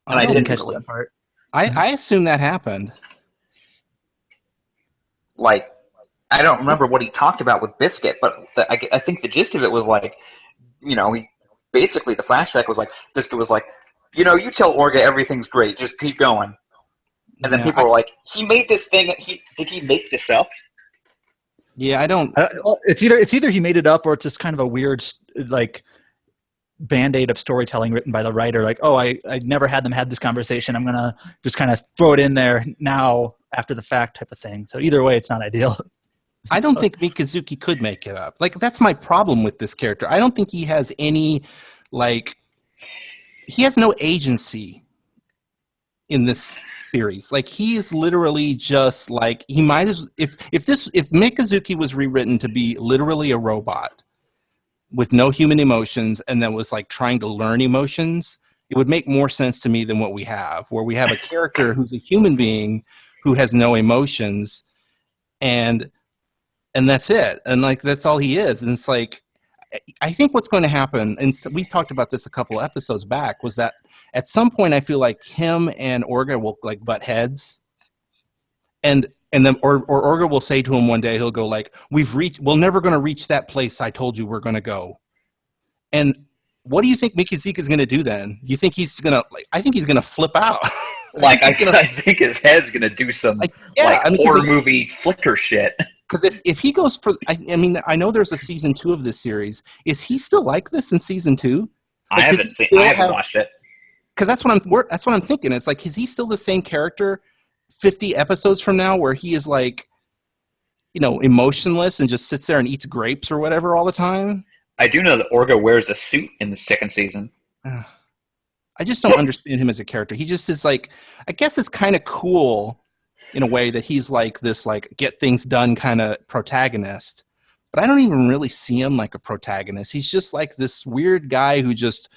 and I didn't catch really. that part. I assume that happened. I don't remember what he talked about with Biscuit, but I think the gist of it was he basically the flashback was Biscuit was you tell Orga everything's great, just keep going. And then people were like, he made this thing. Did he make this up? Yeah, I don't. It's either he made it up or it's just kind of a weird band-aid of storytelling written by the writer. Like, oh, I never had them had this conversation. I'm gonna just kind of throw it in there now after the fact type of thing. So either way, it's not ideal. I don't think Mikazuki could make it up. Like, that's my problem with this character. I don't think he has any, he has no agency in this series. Like, he is literally just he might as if Mikazuki was rewritten to be literally a robot with no human emotions and then was trying to learn emotions, it would make more sense to me than what we have, where we have a character who's a human being who has no emotions and that's it. And that's all he is. And it's I think what's going to happen, and we talked about this a couple of episodes back, was that at some point I feel like him and Orga will butt heads, and then or Orga will say to him one day, he'll go we're never going to reach that place I told you we're going to go. And what do you think Mikazuki is going to do then? You think he's going to I think he's going to flip out. I think his head's going to do some horror movie flicker shit. Because if he goes for, I know there's a season 2 of this series. Is he still like this in season 2? I haven't watched it. Because that's what I'm thinking. It's is he still the same character 50 episodes from now, where he is emotionless and just sits there and eats grapes or whatever all the time? I do know that Orga wears a suit in the second season. I just don't understand him as a character. He just is I guess it's kind of cool in a way that he's this get things done kind of protagonist, but I don't even really see him like a protagonist. He's just this weird guy who just,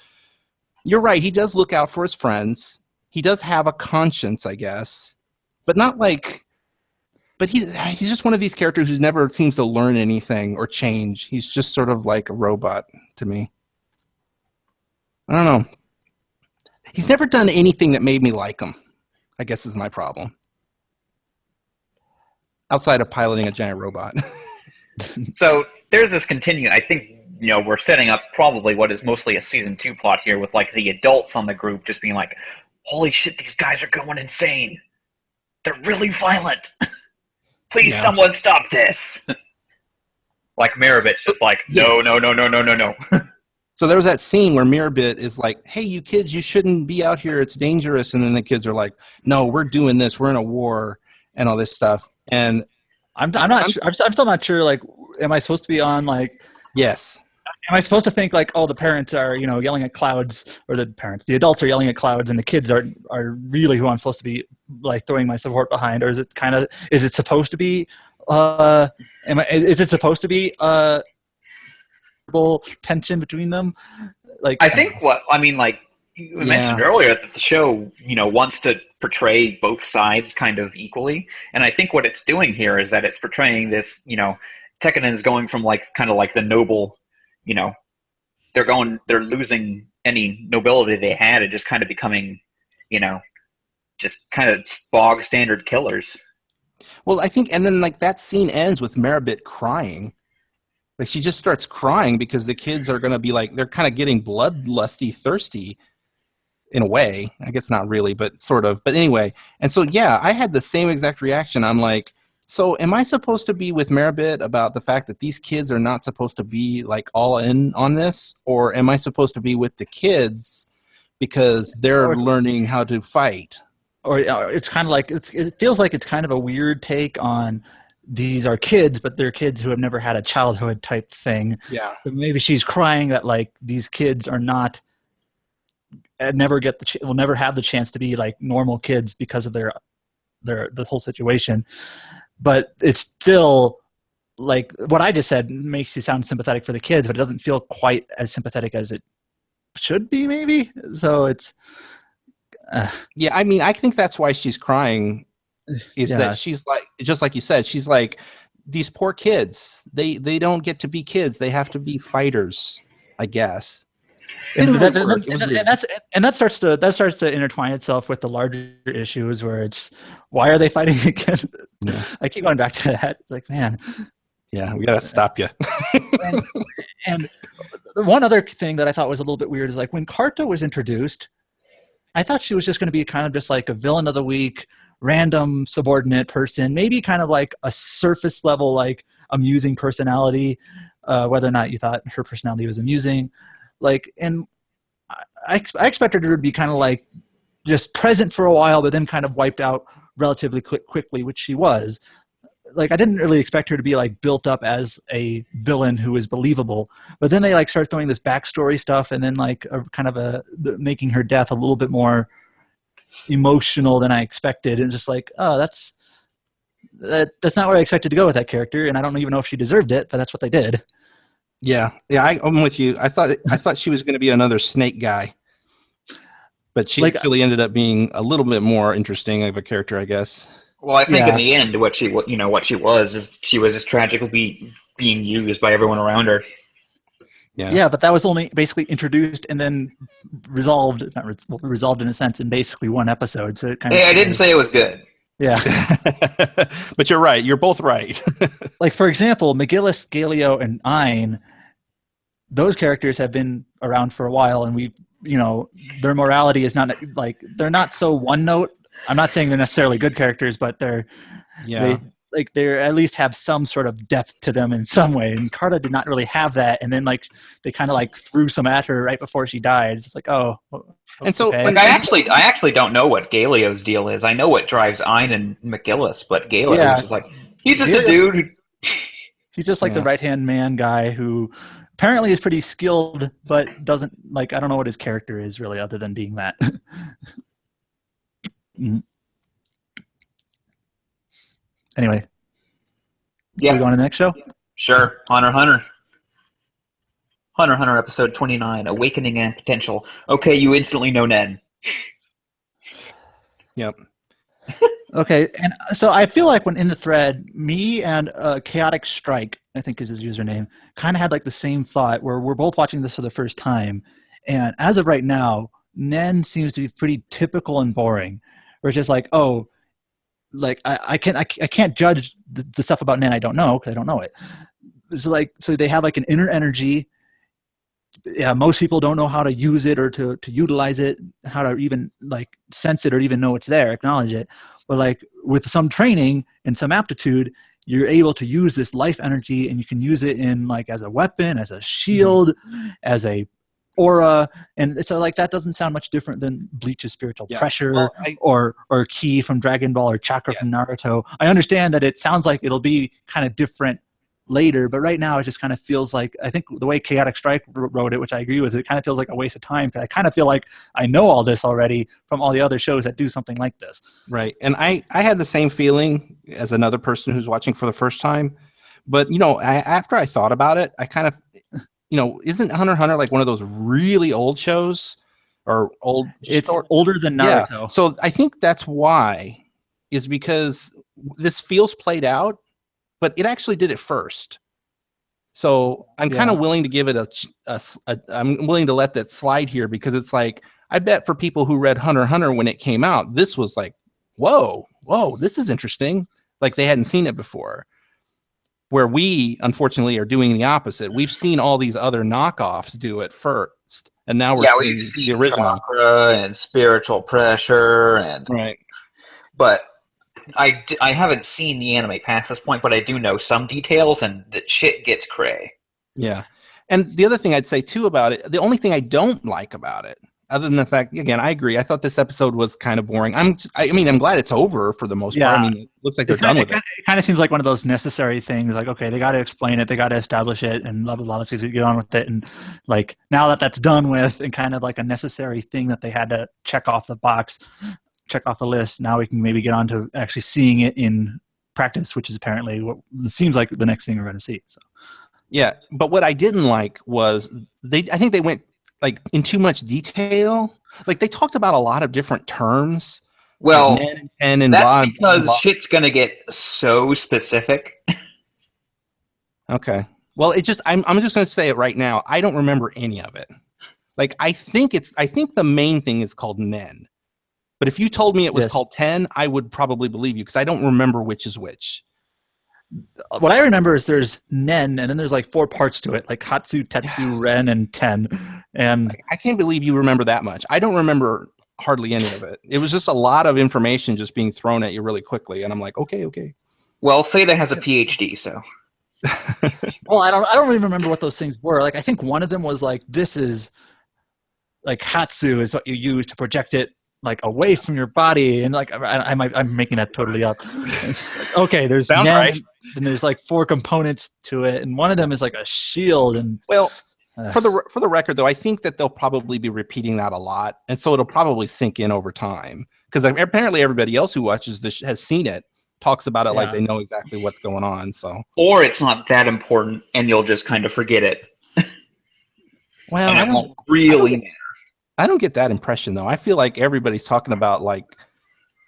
you're right, he does look out for his friends. He does have a conscience, I guess, but not but he's just one of these characters who never seems to learn anything or change. He's just sort of like a robot to me. I don't know. He's never done anything that made me like him, I guess is my problem. Outside of piloting a giant robot. So there's this I think, we're setting up probably what is mostly a season 2 plot here with the adults on the group just being holy shit, these guys are going insane. They're really violent. Please, someone stop this. Mirabit's just no. So there was that scene where Mirabit is hey, you kids, you shouldn't be out here. It's dangerous. And then the kids are no, we're doing this. We're in a war and all this stuff. And I'm sure. I'm still not sure. Am I supposed to be on Yes. Am I supposed to think all the parents are yelling at clouds, or the adults are yelling at clouds, and the kids are really who I'm supposed to be throwing my support behind, or is it supposed to be? Is it supposed to be tension between them? I think you mentioned earlier that the show, wants to portray both sides kind of equally. And I think what it's doing here is that it's portraying this, Tekkanen is going from the noble, they're losing any nobility they had and just kind of becoming, just kind of bog standard killers. Well, I think, and then that scene ends with Maribit crying. She just starts crying because the kids are going to be they're kind of getting bloodlusty, thirsty. In a way, I guess not really, but sort of. But anyway, and so I had the same exact reaction. I'm so am I supposed to be with Maribit about the fact that these kids are not supposed to be all in on this, or am I supposed to be with the kids because they're learning how to fight? or it's kind of like it feels like it's kind of a weird take on these are kids, but they're kids who have never had a childhood type thing. Yeah. So maybe she's crying that like these kids are not will never have the chance to be like normal kids because of the whole situation. But it's still like what I just said makes you sound sympathetic for the kids, but it doesn't feel quite as sympathetic as it should be, maybe. So it's Yeah, I mean, I think that's why she's crying, is that she's like, just like you said, she's like, these poor kids, they don't get to be kids, they have to be fighters, I guess. And that starts to intertwine itself with the larger issues where it's, why are they fighting again? Yeah. I keep going back to that. It's like, man. Yeah, we gotta stop you. and one other thing that I thought was a little bit weird is like when Carta was introduced, I thought she was just going to be kind of just like a villain of the week, random subordinate person, maybe kind of like a surface level, like amusing personality, whether or not you thought her personality was amusing. Like, and I expected her to be kind of like just present for a while, but then kind of wiped out relatively quickly, which she was. Like, I didn't really expect her to be like built up as a villain who is believable, but then they like start throwing this backstory stuff, and then like making her death a little bit more emotional than I expected, and just like, oh, that's not where I expected to go with that character, and I don't even know if she deserved it, but that's what they did. Yeah, I'm with you. I thought she was going to be another snake guy, but she actually ended up being a little bit more interesting of a character, I guess. Well, I think in the end, what she was is she was just tragically being used by everyone around her. Yeah, but that was only basically introduced and then resolved in a sense in basically one episode. So it kind of. I didn't say it was good. Yeah, but you're right. You're both right. Like, for example, McGillis, Galio, and Ein, those characters have been around for a while, and their morality is not like, they're not so one note. I'm not saying they're necessarily good characters, but they at least have some sort of depth to them in some way. And Carta did not really have that. And then like they kind of like threw some at her right before she died. It's like, oh. And so like, I actually don't know what Galio's deal is. I know what drives Ein and McGillis, but Galio is just like, he's just a dude who... He's just like the right-hand man guy who apparently is pretty skilled, but doesn't, like, I don't know what his character is really other than being that. Anyway. Yeah. Are we going to the next show? Sure. Hunter x Hunter episode 29, Awakening and Potential. Okay, you instantly know Ned. Yep. Okay, and so I feel like when in the thread, me and Chaotic Strike, I think is his username, kind of had like the same thought where we're both watching this for the first time, and as of right now, Nen seems to be pretty typical and boring. Where it's just like, oh, like I can't judge the stuff about Nen I don't know because I don't know it. It's like, so they have like an inner energy. Yeah, most people don't know how to use it or to utilize it, how to even like sense it or even know it's there, acknowledge it. But like with some training and some aptitude, you're able to use this life energy, and you can use it in like as a weapon, as a shield, as a aura, and so like that doesn't sound much different than Bleach's spiritual pressure or Ki from Dragon Ball or Chakra from Naruto. I understand that it sounds like it'll be kind of different later, but right now it just kind of feels like, I think the way Chaotic Strike wrote it, which I agree with, it kind of feels like a waste of time, because I kind of feel like I know all this already from all the other shows that do something like this. Right, and I had the same feeling as another person who's watching for the first time, but after I thought about it, I kind of, isn't Hunter x Hunter like one of those really old shows or old? It's older than Naruto. Yeah. So I think that's why, is because this feels played out, but it actually did it first. So I'm kind of willing to give it I'm willing to let that slide here, because it's like, I bet for people who read Hunter x Hunter when it came out, this was like, whoa, this is interesting. Like they hadn't seen it before. Where we, unfortunately, are doing the opposite. We've seen all these other knockoffs do it first, and now we're seeing the original. Chakra and spiritual pressure, and right. But I haven't seen the anime past this point, but I do know some details, and the shit gets cray. Yeah, and the other thing I'd say too about it, the only thing I don't like about it, other than the fact, again, I agree. I thought this episode was kind of boring. I mean, I'm glad it's over for the most part. I mean, it looks like they're done with it. It kind of seems like one of those necessary things. Like, okay, they got to explain it, they got to establish it, and blah blah blah. Let's just get on with it. And like now that that's done with, and kind of like a necessary thing that they had to check off the box, check off the list. Now we can maybe get on to actually seeing it in practice, which is apparently what seems like the next thing we're going to see. So. Yeah, but what I didn't like was I think they went like in too much detail. Like they talked about a lot of different terms. Well, like and that's blah, because blah. shit's gonna get so specific. Okay. Well, I'm just going to say it right now. I don't remember any of it. Like I think the main thing is called Nen. But if you told me it was called 10, I would probably believe you because I don't remember which is which. What I remember is there's Nen, and then there's like 4 parts to it, like Hatsu, Tetsu, Ren, and Ten. And I can't believe you remember that much. I don't remember hardly any of it. It was just a lot of information just being thrown at you really quickly, and I'm like, okay. Well, Seda has a PhD, so. Well, I don't really remember what those things were. Like I think one of them was like, this is like Hatsu is what you use to project it like away from your body, and like I'm making that totally up. Like, okay, there's sounds Nen, right. and there's like 4 components to it, and one of them is like a shield. And well, for the record though, I think that they'll probably be repeating that a lot, and so it'll probably sink in over time because apparently everybody else who watches this has seen it, talks about it like they know exactly what's going on. So, or it's not that important, and you'll just kind of forget it. Well, and it won't really matter. I don't get that impression though. I feel like everybody's talking about like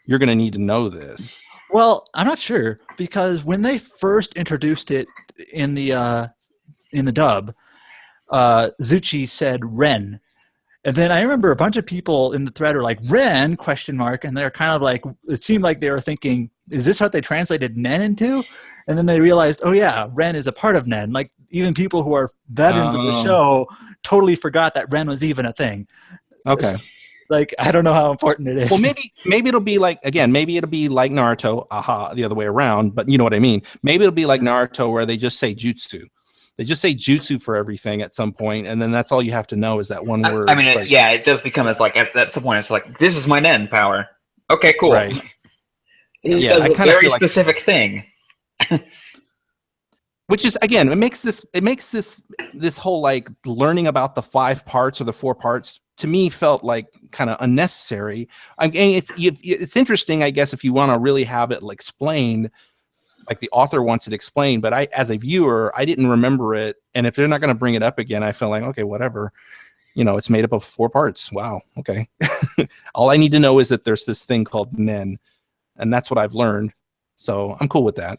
you're going to need to know this. Well, I'm not sure because when they first introduced it in the dub, Zuchi said Ren. And then I remember a bunch of people in the thread were like, Ren, ? And they're kind of like, it seemed like they were thinking, is this what they translated Nen into? And then they realized, oh yeah, Ren is a part of Nen. Like even people who are veterans of the show totally forgot that Ren was even a thing. Okay. Like, I don't know how important it is. Well, maybe it'll be like, again, maybe it'll be like Naruto, the other way around, but you know what I mean? Maybe it'll be like Naruto where they just say jutsu. They just say jutsu for everything at some point, and then that's all you have to know is that one word. I mean, it does become as like, at some point, it's like, this is my Nen power. Okay, cool. Right. It does a very specific thing. Which is, again, it makes this whole like learning about the 5 parts or the 4 parts to me felt like kind of unnecessary. I mean, it's interesting, I guess, if you want to really have it explained, like the author wants it explained. But I, as a viewer, I didn't remember it, and if they're not going to bring it up again, I feel like okay, whatever. You know, it's made up of 4 parts. Wow, okay. All I need to know is that there's this thing called Nen, and that's what I've learned. So I'm cool with that.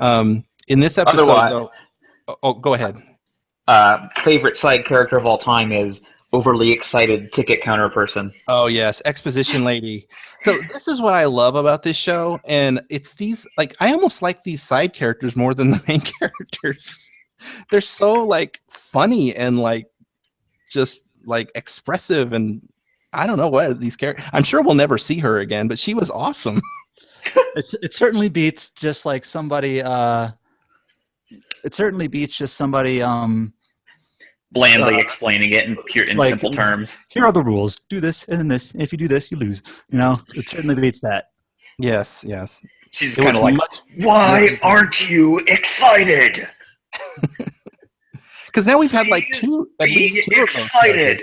In this episode, though, go ahead. Favorite side character of all time is overly excited ticket counter person. Oh yes, exposition lady. So this is what I love about this show, and it's these like I almost like these side characters more than the main characters. They're so like funny and like just like expressive, and I don't know what these characters. I'm sure we'll never see her again, but she was awesome. It certainly beats just like somebody. It certainly beats just somebody. Blandly explaining it in like, simple terms. Here are the rules. Do this and then this. If you do this, you lose. You know, it certainly beats that. Yes. She's kind of like, why aren't you excited? Because now we've had like at least 2 excited.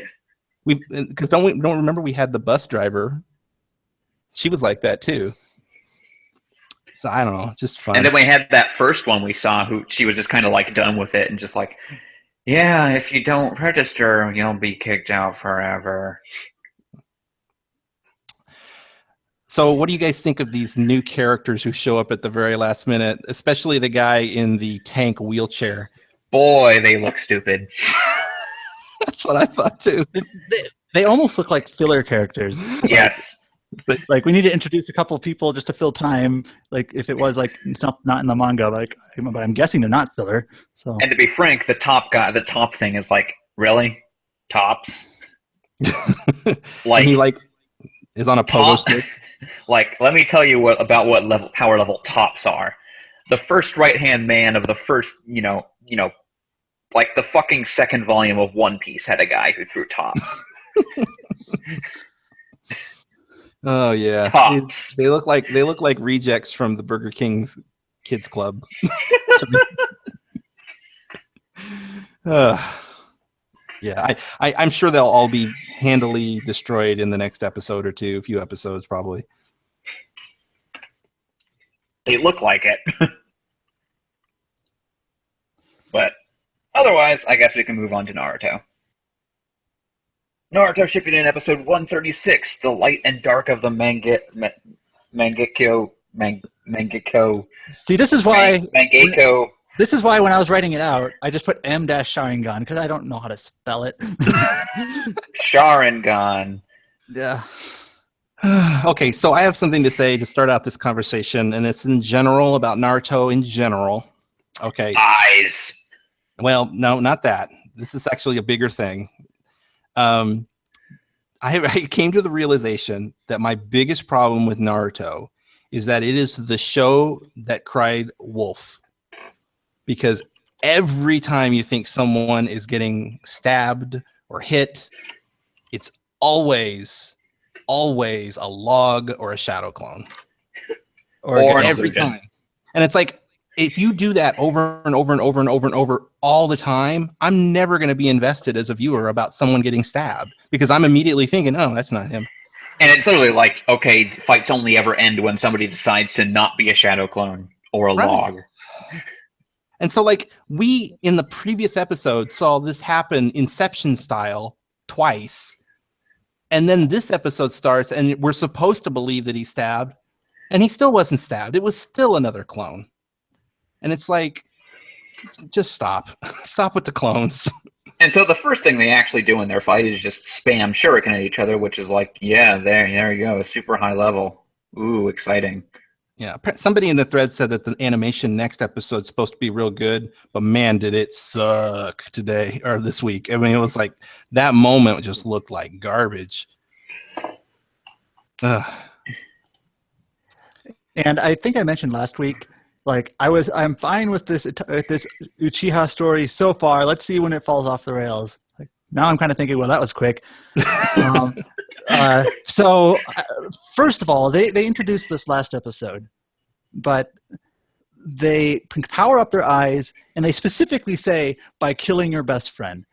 Because don't remember we had the bus driver. She was like that too. So I don't know, just fun. And then we had that first one we saw who she was just kind of like done with it and just like, yeah, if you don't register, you'll be kicked out forever. So what do you guys think of these new characters who show up at the very last minute, especially the guy in the tank wheelchair? Boy, they look stupid. That's what I thought too. They almost look like filler characters. Yes. Like we need to introduce a couple of people just to fill time. Like if it was like it's not in the manga, but I'm guessing they're not filler. So. And to be frank, the top thing is like, really? Tops? Like he like is on a pogo stick. Like, let me tell you about what power level tops are. The first right-hand man of the first, Like the fucking second volume of One Piece had a guy who threw tops. Oh yeah, Tops. they look like rejects from the Burger King's Kids Club. Yeah, I'm sure they'll all be handily destroyed in the next episode or two, a few episodes probably. They look like it. But otherwise, I guess we can move on to Naruto. Naruto shipping in episode 136, The Light and Dark of the Mangekyo. See, this is why Mangekyo. This is why when I was writing it out, I just put M-Sharingan because I don't know how to spell it. Sharingan. Yeah. Okay, so I have something to say to start out this conversation, and it's in general about Naruto in general. Okay. Eyes. Well, no, not that. This is actually a bigger thing. I came to the realization that my biggest problem with Naruto is that it is the show that cried wolf. Because every time you think someone is getting stabbed or hit, it's always a log or a shadow clone. Or every time. And it's like, if you do that over and over and over and over and over all the time, I'm never going to be invested as a viewer about someone getting stabbed because I'm immediately thinking, oh, that's not him. And it's literally like, okay, fights only ever end when somebody decides to not be a shadow clone or a log. And so, like, we in the previous episode saw this happen Inception style twice. And then this episode starts, and we're supposed to believe that he's stabbed, and he still wasn't stabbed. It was still another clone. And it's like, just stop. Stop with the clones. And so the first thing they actually do in their fight is just spam shuriken at each other, which is like, yeah, there you go, super high level. Ooh, exciting. Yeah, somebody in the thread said that the animation next episode is supposed to be real good, but man, did it suck today or this week. I mean, it was like that moment just looked like garbage. Ugh. And I think I mentioned last week, like I'm fine with this Uchiha story so far. Let's see when it falls off the rails. Like, now I'm kind of thinking, well, that was quick. So first of all, they introduced this last episode, but they power up their eyes, and they specifically say by killing your best friend.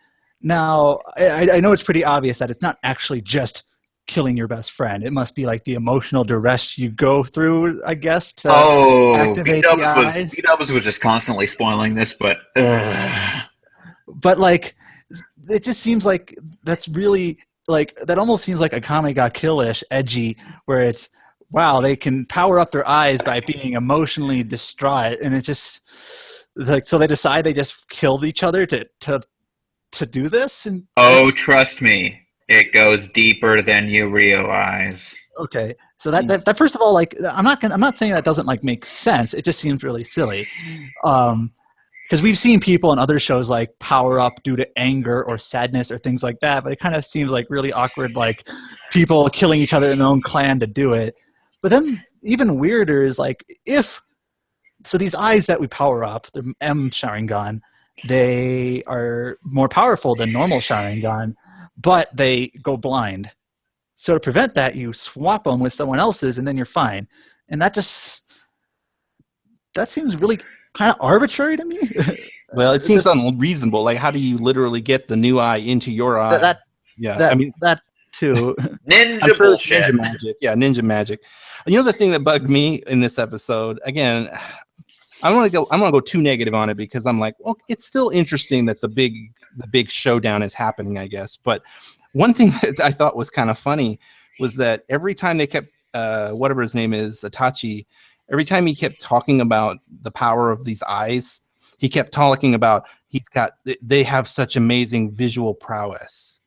Now, I know it's pretty obvious that it's not actually just killing your best friend. It must be like the emotional duress you go through, I guess, to activate the eyes. B-Dubs was just constantly spoiling this, but But like, it just seems like that's really like that almost seems like a Kame ga Kill-ish, edgy, where it's wow, they can power up their eyes by being emotionally distraught, and it just like so they decide they just killed each other to do this. And trust me, it goes deeper than you realize. Okay, so that first of all, like I'm not saying that doesn't like make sense. It just seems really silly. Because we've seen people in other shows like power up due to anger or sadness or things like that, but it kind of seems like really awkward, like people killing each other in their own clan to do it. But then even weirder is like so these eyes that we power up, the M Sharingan, they are more powerful than normal Sharingan, but they go blind. So to prevent that, you swap them with someone else's, and then you're fine. And that seems really kind of arbitrary to me. Well, it seems unreasonable. Like, how do you literally get the new eye into your eye? That too. Ninja bullshit. Ninja magic. Yeah, ninja magic. You know the thing that bugged me in this episode? Again, I'm gonna go too negative on it because I'm like, well, it's still interesting that the big showdown is happening, I guess. But one thing that I thought was kind of funny was that every time they kept whatever his name is, Itachi. Every time he kept talking about the power of these eyes, he kept talking about they have such amazing visual prowess.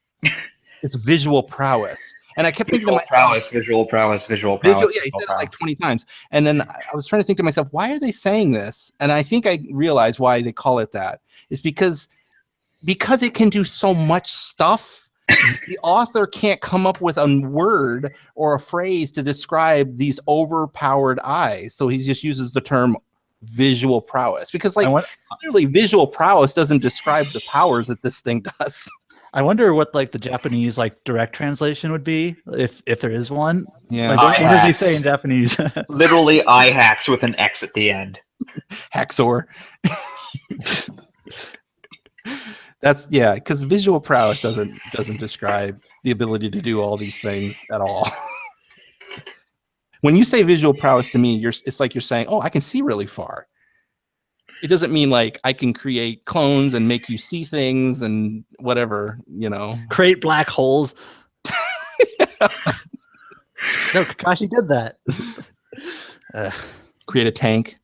It's visual prowess. And I kept thinking to myself, visual prowess. Yeah, he said it like 20 times. And then I was trying to think to myself, why are they saying this? And I think I realized why they call it that. Is because it can do so much stuff. The author can't come up with a word or a phrase to describe these overpowered eyes. So he just uses the term visual prowess, because like want, clearly visual prowess doesn't describe the powers that this thing does. I wonder what like the Japanese like direct translation would be if there is one. Yeah. Like Eye what does he hacks. say in Japanese? Literally eye hacks with an X at the end. Haxor. That's yeah, because visual prowess doesn't describe the ability to do all these things at all. When you say visual prowess to me, it's like you're saying, "Oh, I can see really far." It doesn't mean like I can create clones and make you see things and whatever, you know. Create black holes. No, Kakashi did that. Create a tank.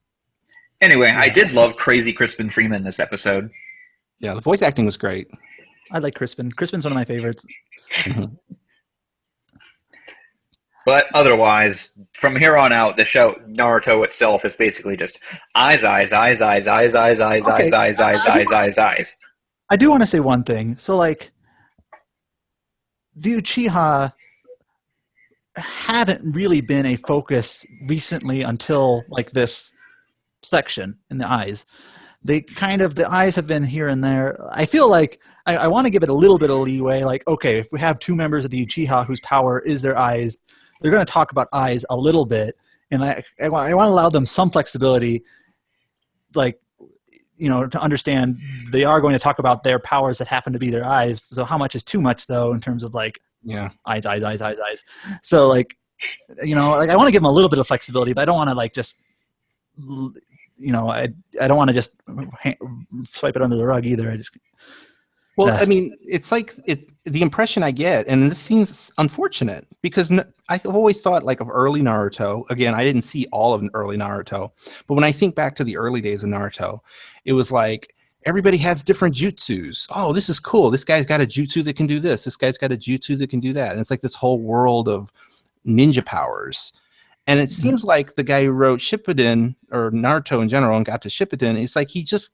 Anyway, I did love Crazy Crispin Freeman this episode. Yeah, the voice acting was great. I like Crispin. Crispin's one of my favorites. But otherwise, from here on out, the show Naruto itself is basically just eyes, eyes, eyes, eyes, eyes, eyes, eyes, Okay, eyes, eyes, eyes, eyes, eyes. I do want to say one thing. So, like, the Uchiha haven't really been a focus recently until, like, this section in the eyes. They kind of, the eyes have been here and there. I feel like I want to give it a little bit of leeway. Like, okay, if we have two members of the Uchiha whose power is their eyes, they're going to talk about eyes a little bit. And I want to allow them some flexibility, like, you know, to understand they are going to talk about their powers that happen to be their eyes. So how much is too much, though, in terms of, like, eyes, eyes, eyes, eyes, eyes. So, like, you know, like I want to give them a little bit of flexibility, but I don't want to, like, just, you know, I don't want to just swipe it under the rug either. Well, I mean, it's like it's the impression I get, and this seems unfortunate because I've always thought like of early Naruto. Again, I didn't see all of early Naruto, but when I think back to the early days of Naruto, it was like everybody has different jutsus. Oh, this is cool. This guy's got a jutsu that can do this. This guy's got a jutsu that can do that. And it's like this whole world of ninja powers. And it seems like the guy who wrote Shippuden or Naruto in general and got to Shippuden, it's like he just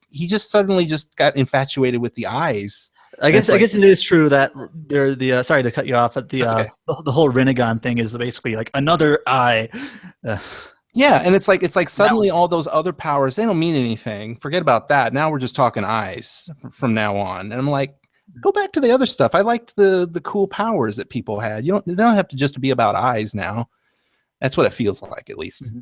suddenly just got infatuated with the eyes. I guess it is true that they're the sorry to cut you off, but the whole Rinnegan thing is basically like another eye. Yeah, and it's like suddenly all those other powers, they don't mean anything. Forget about that. Now we're just talking eyes from now on. And I'm like, go back to the other stuff. I liked the cool powers that people had. They don't have to just be about eyes now. That's what it feels like, at least. Mm-hmm.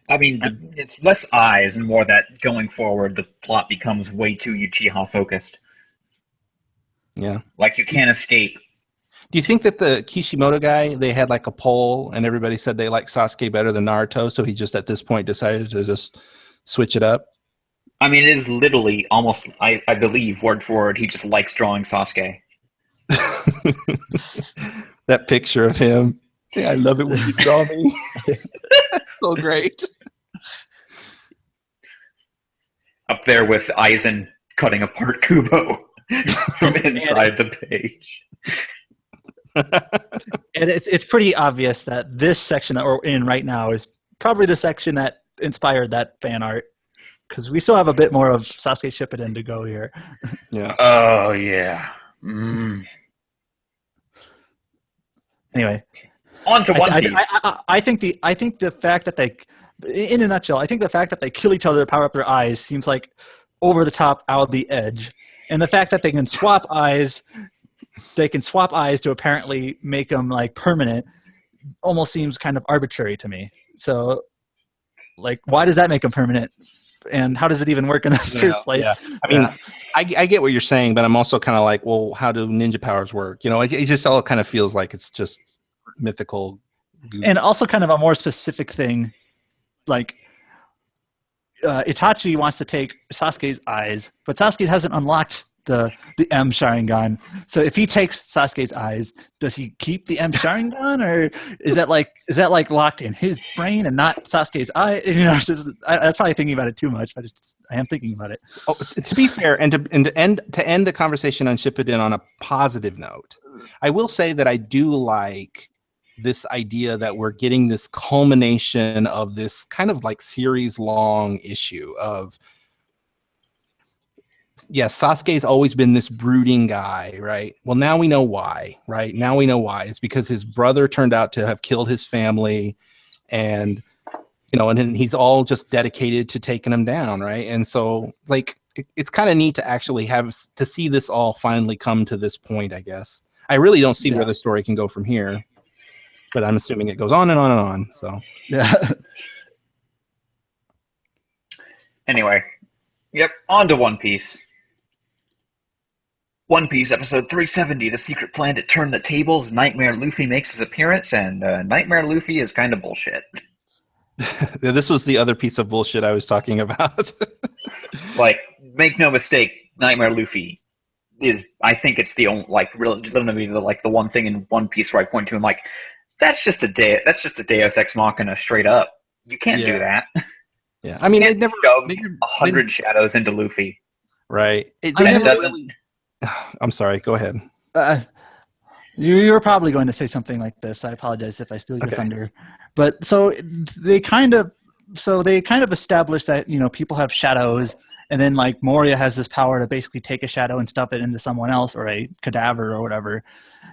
I mean, it's less eyes and more that going forward, the plot becomes way too Uchiha focused. Yeah. Like you can't escape. Do you think that the Kishimoto guy, they had like a poll and everybody said they like Sasuke better than Naruto, so he just at this point decided to just switch it up? I mean, it is literally almost, I believe, word for word, he just likes drawing Sasuke. That picture of him. Yeah, I love it when you draw me. That's so great. Up there with Aizen cutting apart Kubo from inside the page. And it's pretty obvious that this section that we're in right now is probably the section that inspired that fan art, because we still have a bit more of Sasuke Shippuden to go here. Yeah. Oh yeah. Mm. Anyway, on to One Piece. I think the fact that they, in a nutshell, I think the fact that they kill each other to power up their eyes seems like over the top, out the edge, and the fact that they can swap eyes. They can swap eyes to apparently make them like permanent almost seems kind of arbitrary to me. So, like, why does that make them permanent? And how does it even work in the first place? Yeah. I mean, I get what you're saying, but I'm also kind of like, well, how do ninja powers work? You know, it just all kind of feels like it's just mythical goop. And also kind of a more specific thing, like Itachi wants to take Sasuke's eyes, but Sasuke hasn't unlocked the M Sharingan. So if he takes Sasuke's eyes, does he keep the M Sharingan, or is that like locked in his brain and not Sasuke's eye? You know, that's probably thinking about it too much, but I am thinking about it. Oh, to be fair, and to end the conversation on Shippuden on a positive note, I will say that I do like this idea that we're getting this culmination of this kind of like series-long issue of, yes, Sasuke's always been this brooding guy, right? Well, now we know why, right? Now we know why. It's because his brother turned out to have killed his family, and and then he's all just dedicated to taking him down, right? And so like it's kind of neat to actually see this all finally come to this point, I guess. I really don't see where the story can go from here, but I'm assuming it goes on and on and on. So yeah. Anyway, yep, on to One Piece. One Piece episode 370, The Secret Plan to Turn the Tables. Nightmare Luffy makes his appearance, and Nightmare Luffy is kind of bullshit. This was the other piece of bullshit I was talking about. Like, make no mistake, Nightmare Luffy is, I think it's the only, like, legitimately the one thing in One Piece where I point to and like, that's just a Deus Ex Machina straight up. You can't do that. Yeah, I mean, they never shove 100 shadows into Luffy. Right. I'm sorry. Go ahead. You were probably going to say something like this. I apologize if I steal your thunder. But so they kind of established that people have shadows, and then like Moria has this power to basically take a shadow and stuff it into someone else or a cadaver or whatever.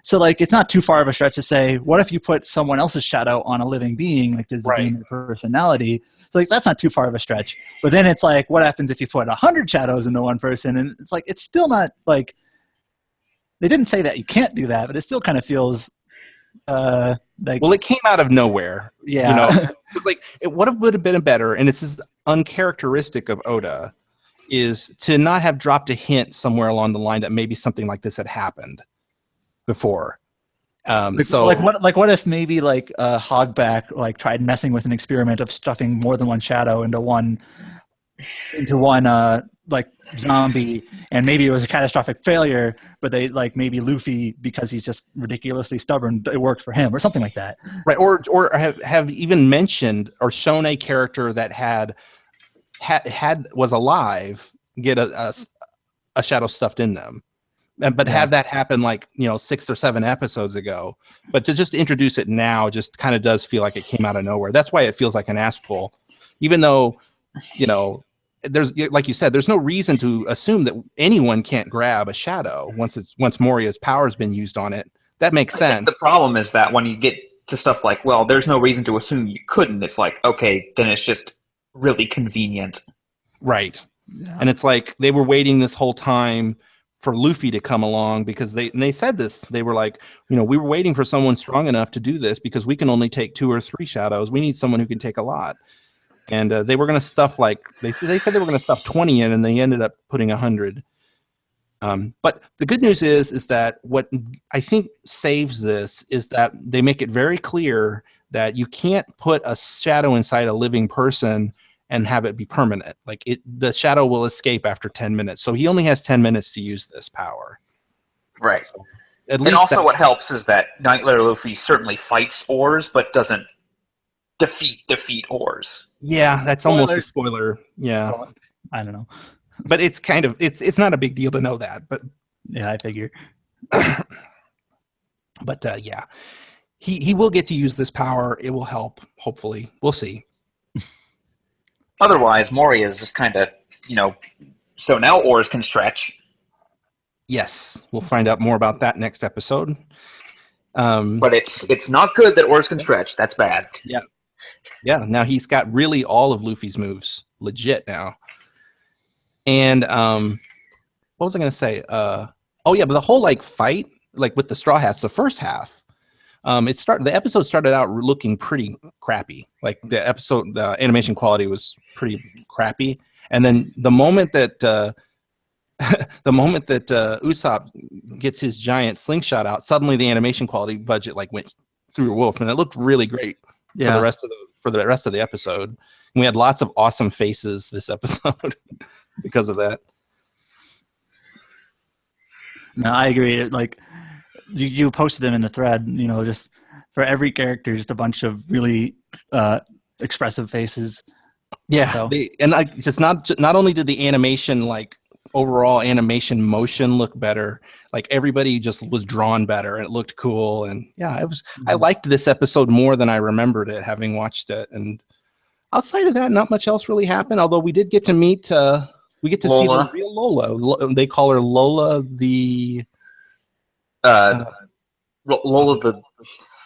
So like it's not too far of a stretch to say, what if you put someone else's shadow on a living being? Like does it gain their personality? So like that's not too far of a stretch. But then it's like, what happens if you put 100 shadows into one person? And it's like it's still not like they didn't say that you can't do that, but it still kind of feels like, well, it came out of nowhere. Yeah. It's like it would have been better, and this is uncharacteristic of Oda, is to not have dropped a hint somewhere along the line that maybe something like this had happened before. What if maybe like Hogback like tried messing with an experiment of stuffing more than one shadow into one like zombie, and maybe it was a catastrophic failure, but they like maybe Luffy, because he's just ridiculously stubborn, it worked for him or something like that. Right. Or have even mentioned or shown a character that was alive get a shadow stuffed in them. But have that happen like 6 or 7 episodes ago. But to just introduce it now just kind of does feel like it came out of nowhere. That's why it feels like an ass pull, even though there's, like you said, there's no reason to assume that anyone can't grab a shadow once Moria's power's been used on it. That makes sense. The problem is that when you get to stuff like, well, there's no reason to assume you couldn't. It's like, okay, then it's just really convenient. Right. Yeah. And it's like they were waiting this whole time for Luffy to come along, because they said this. They were like, we were waiting for someone strong enough to do this because we can only take 2 or 3 shadows. We need someone who can take a lot. And they were going to stuff like they said they were going to stuff 20 in, and they ended up putting 100. But the good news is that what I think saves this is that they make it very clear that you can't put a shadow inside a living person and have it be permanent. Like the shadow will escape after 10 minutes. So he only has 10 minutes to use this power. Right. So and also what helps is that Nightmare Luffy certainly fights Oars, but doesn't defeat Oars. Yeah, that's almost a spoiler. Yeah. Well, I don't know. But it's kind of it's not a big deal to know that, but yeah, I figure. But yeah. He will get to use this power. It will help, hopefully. We'll see. Otherwise, Moria is just kind of, so now Oars can stretch. Yes, we'll find out more about that next episode. But it's not good that Oars can stretch. That's bad. Yeah. Yeah, now he's got really all of Luffy's moves legit now. And what was I going to say? But the whole like fight, like with the Straw Hats, the first half, the episode started out looking pretty crappy. Like the animation quality was pretty crappy, and then the moment that Usopp gets his giant slingshot out, suddenly the animation quality budget like went through the roof, and it looked really great for the rest of the episode. And we had lots of awesome faces this episode because of that. No, I agree. Like you posted them in the thread, just for every character, just a bunch of really expressive faces. Yeah, so. Just not only did the animation, like overall animation motion look better, like everybody just was drawn better and it looked cool. And yeah, I liked this episode more than I remembered it, having watched it. And outside of that, not much else really happened. Although we did get to meet, see the real Lola. They call her Lola the. Lola the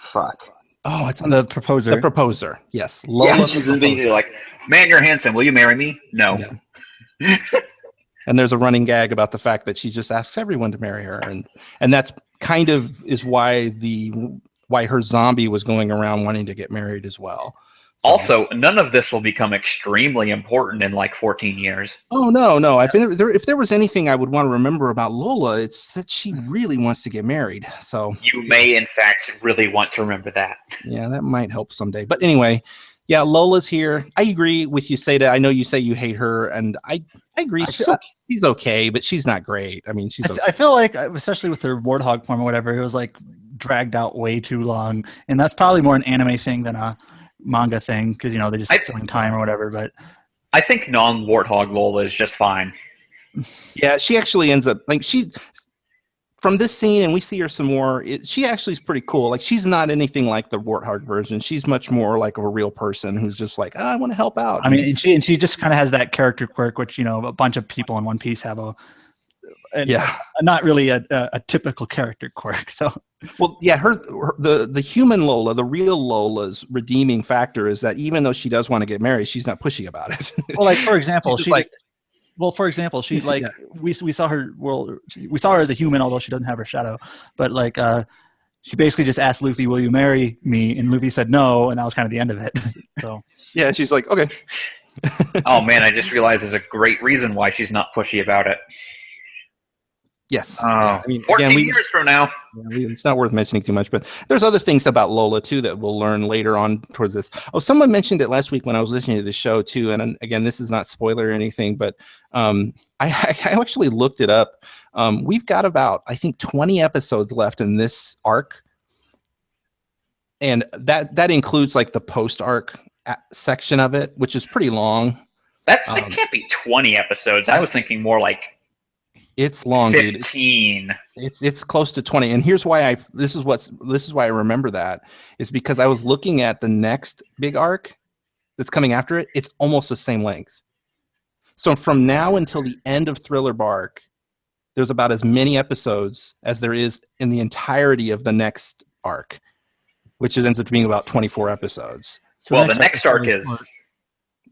fuck. Oh, it's on The Proposer. The Proposer. Yes, Yeah, Lola she's the immediately Proposer. like, "Man, you're handsome. Will you marry me?" No. Yeah. And there's a running gag about the fact that she just asks everyone to marry her, and that's kind of is why her zombie was going around wanting to get married as well. So. Also, none of this will become extremely important in like 14 years. Oh no! If there was anything I would want to remember about Lola, it's that she really wants to get married. So You may, in fact, really want to remember that. yeah, that might help someday. But anyway, yeah, Lola's here. I agree with you, Seda. I know you say you hate her, and I agree. She's okay, but she's not great. I mean, she's okay. I feel like, especially with her warthog form or whatever, it was like dragged out way too long, and that's probably more an anime thing than a manga thing because they're just filling time or whatever. But I think non-warthog Lola is just fine. Yeah, she actually ends up like from this scene, and we see her some more. She actually is pretty cool. Like she's not anything like the warthog version. She's much more like a real person who's just like, I want to help out. I mean, and she just kind of has that character quirk, which a bunch of people in One Piece have not really a typical character quirk. So, well, yeah, the human Lola, the real Lola's redeeming factor is that even though she does want to get married, she's not pushy about it. Well, like for example, she yeah. we saw her we saw her as a human, although she doesn't have her shadow. But like she basically just asked Luffy, "Will you marry me?" And Luffy said no, and that was kind of the end of it. So yeah, she's like, okay. Oh man, I just realized there's a great reason why she's not pushy about it. Yes. Yeah, I mean, 14 years from now. It's not worth mentioning too much, but there's other things about Lola, too, that we'll learn later on towards this. Oh, someone mentioned it last week when I was listening to the show, too. And again, this is not spoiler or anything, but I actually looked it up. We've got about, I think, 20 episodes left in this arc. And that includes like the post-arc section of it, which is pretty long. It can't be 20 episodes. I was thinking more like it's long, 15. Dude. It's close to 20. And here's why this is why I remember that is because I was looking at the next big arc that's coming after it. It's almost the same length. So from now until the end of Thriller Bark, there's about as many episodes as there is in the entirety of the next arc, which ends up being about 24 episodes. So the next arc is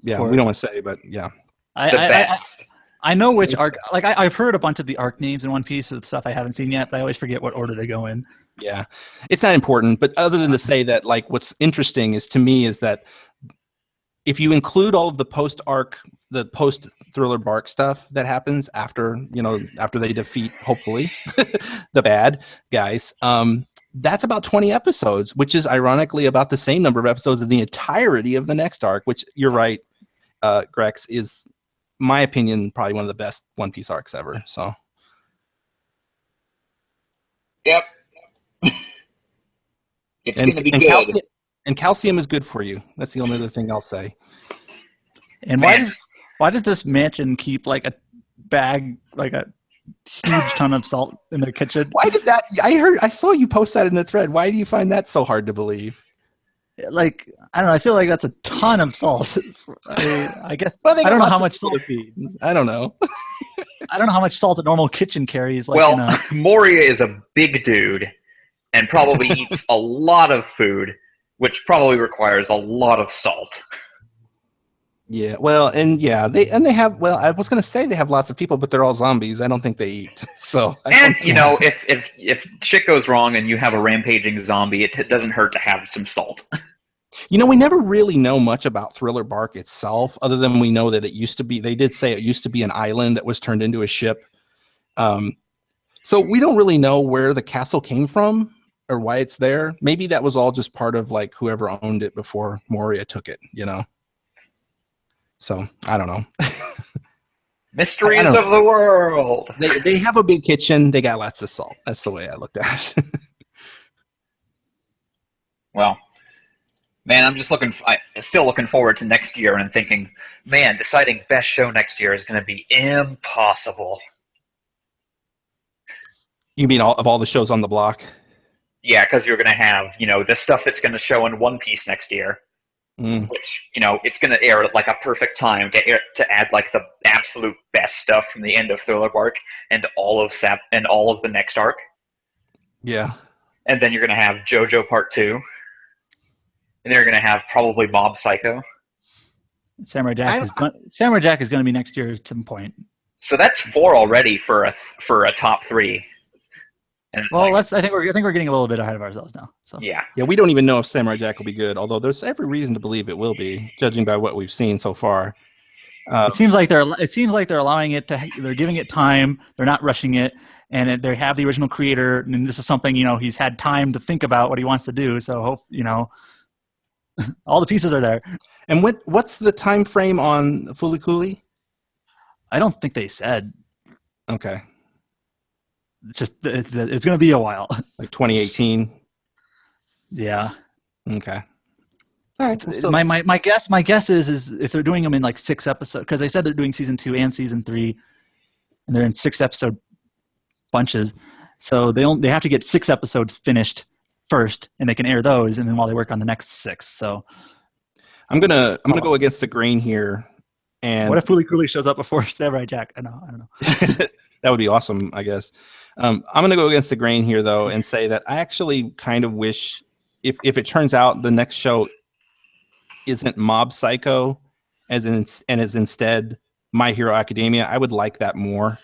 we don't want to say, but yeah. The best. I know which arc. Like I've heard a bunch of the arc names in One Piece of stuff I haven't seen yet, but I always forget what order they go in. Yeah, it's not important. But other than to say that, like, what's interesting is to me is that if you include all of the post Thriller Bark stuff that happens after they defeat hopefully the bad guys, that's about 20 episodes, which is ironically about the same number of episodes of the entirety of the next arc. Which you're right, Grex is. My opinion, probably one of the best One Piece arcs ever. So, yep, it's going to be good. Calcium is good for you. That's the only other thing I'll say. And why does this mansion keep like a bag, like a huge ton of salt in their kitchen? Why did that? I saw you post that in the thread. Why do you find that so hard to believe? Like, I don't know. I feel like that's a ton of salt. I guess. Well, I don't know how much salt to feed. I don't know. I don't know how much salt a normal kitchen carries. Like, well, Moria is a big dude and probably eats a lot of food, which probably requires a lot of salt. Yeah, well, and yeah, they have. Well, I was going to say they have lots of people, but they're all zombies. I don't think they eat. So, if shit goes wrong and you have a rampaging zombie, it doesn't hurt to have some salt. We never really know much about Thriller Bark itself, other than we know that it used to be. They did say it used to be an island that was turned into a ship. So we don't really know where the castle came from or why it's there. Maybe that was all just part of like whoever owned it before Moria took it. So I don't know. Mysteries of the world. They have a big kitchen. They got lots of salt. That's the way I looked at it. Well, man, I'm still looking forward to next year and thinking, man, deciding best show next year is going to be impossible. You mean of all the shows on the block? Yeah, because you're going to have, the stuff that's going to show in One Piece next year. Which, it's going to air at like a perfect time to add like the absolute best stuff from the end of Thriller Bark and all of the next arc. Yeah. And then you're going to have JoJo Part 2. And they're going to have probably Mob Psycho. Samurai Jack is going to be next year at some point. So that's 4 already for a top 3. And well, I think we're getting a little bit ahead of ourselves now. So yeah, we don't even know if Samurai Jack will be good, although there's every reason to believe it will be, judging by what we've seen so far. It seems like they're allowing it to. They're giving it time. They're not rushing it, and they have the original creator. And this is something he's had time to think about what he wants to do. So all the pieces are there. And what's the time frame on Fooly Cooly? I don't think they said. Okay. It's going to be a while. Like 2018. Yeah. Okay. All right. So my guess is if they're doing them in like 6 episodes, because they said they're doing season 2 and season 3, and they're in 6 episode bunches, so they have to get 6 episodes finished first, and they can air those, and then while they work on the next 6. So I'm gonna go against the grain here. And what if Fooly Cooly shows up before Samurai Jack? I don't know. That would be awesome, I guess. I'm going to go against the grain here, though, and say that I actually kind of wish, if it turns out the next show isn't Mob Psycho, and is instead My Hero Academia, I would like that more.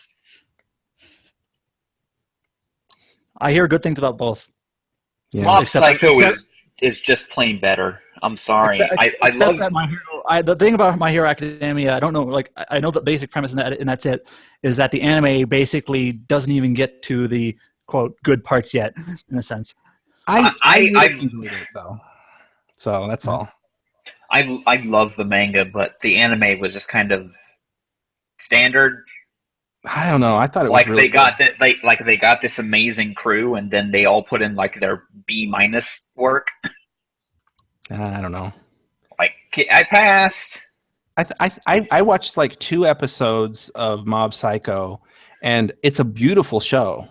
I hear good things about both. Yeah. Mob Psycho is just plain better. I'm sorry. I love that My Hero. The thing about My Hero Academia, I don't know. Like, I know the basic premise, and that's it. Is that the anime basically doesn't even get to the quote good parts yet, in a sense. I enjoyed it though, so that's all. I love the manga, but the anime was just kind of standard. I don't know. I thought it was like really they got that they got this amazing crew, and then they all put in like their B- work. I don't know. Like, I passed. I watched like 2 episodes of Mob Psycho, and it's a beautiful show,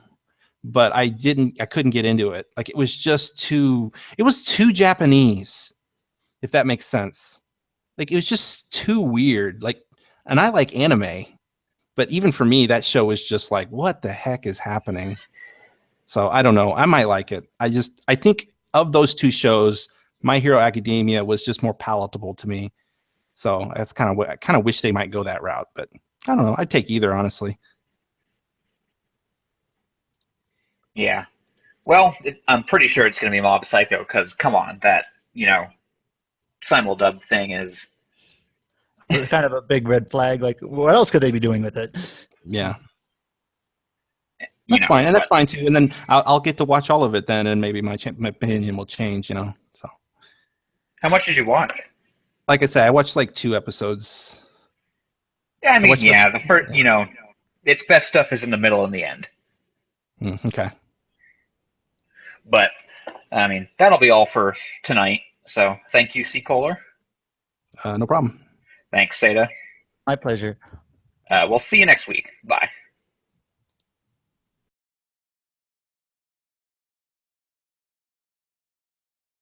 but I couldn't get into it. Like, it was too Japanese, if that makes sense. Like, it was just too weird. Like, and I like anime, but even for me, that show was just like, what the heck is happening? So I don't know. I might like it. I think of those 2 shows, My Hero Academia was just more palatable to me. So that's kind of what I kind of wish they might go that route, but I don't know. I'd take either, honestly. Yeah. Well, I'm pretty sure it's going to be Mob Psycho because, come on, that, simuldub thing is... It's kind of a big red flag. Like, what else could they be doing with it? Yeah. That's fine, and that's fine too. And then I'll get to watch all of it then, and maybe my opinion will change, So. How much did you watch? Like I said, I watched like 2 episodes. Yeah, the first, its best stuff is in the middle and the end. Okay. But, that'll be all for tonight. So, thank you, C. Kohler. No problem. Thanks, Seda. My pleasure. We'll see you next week. Bye.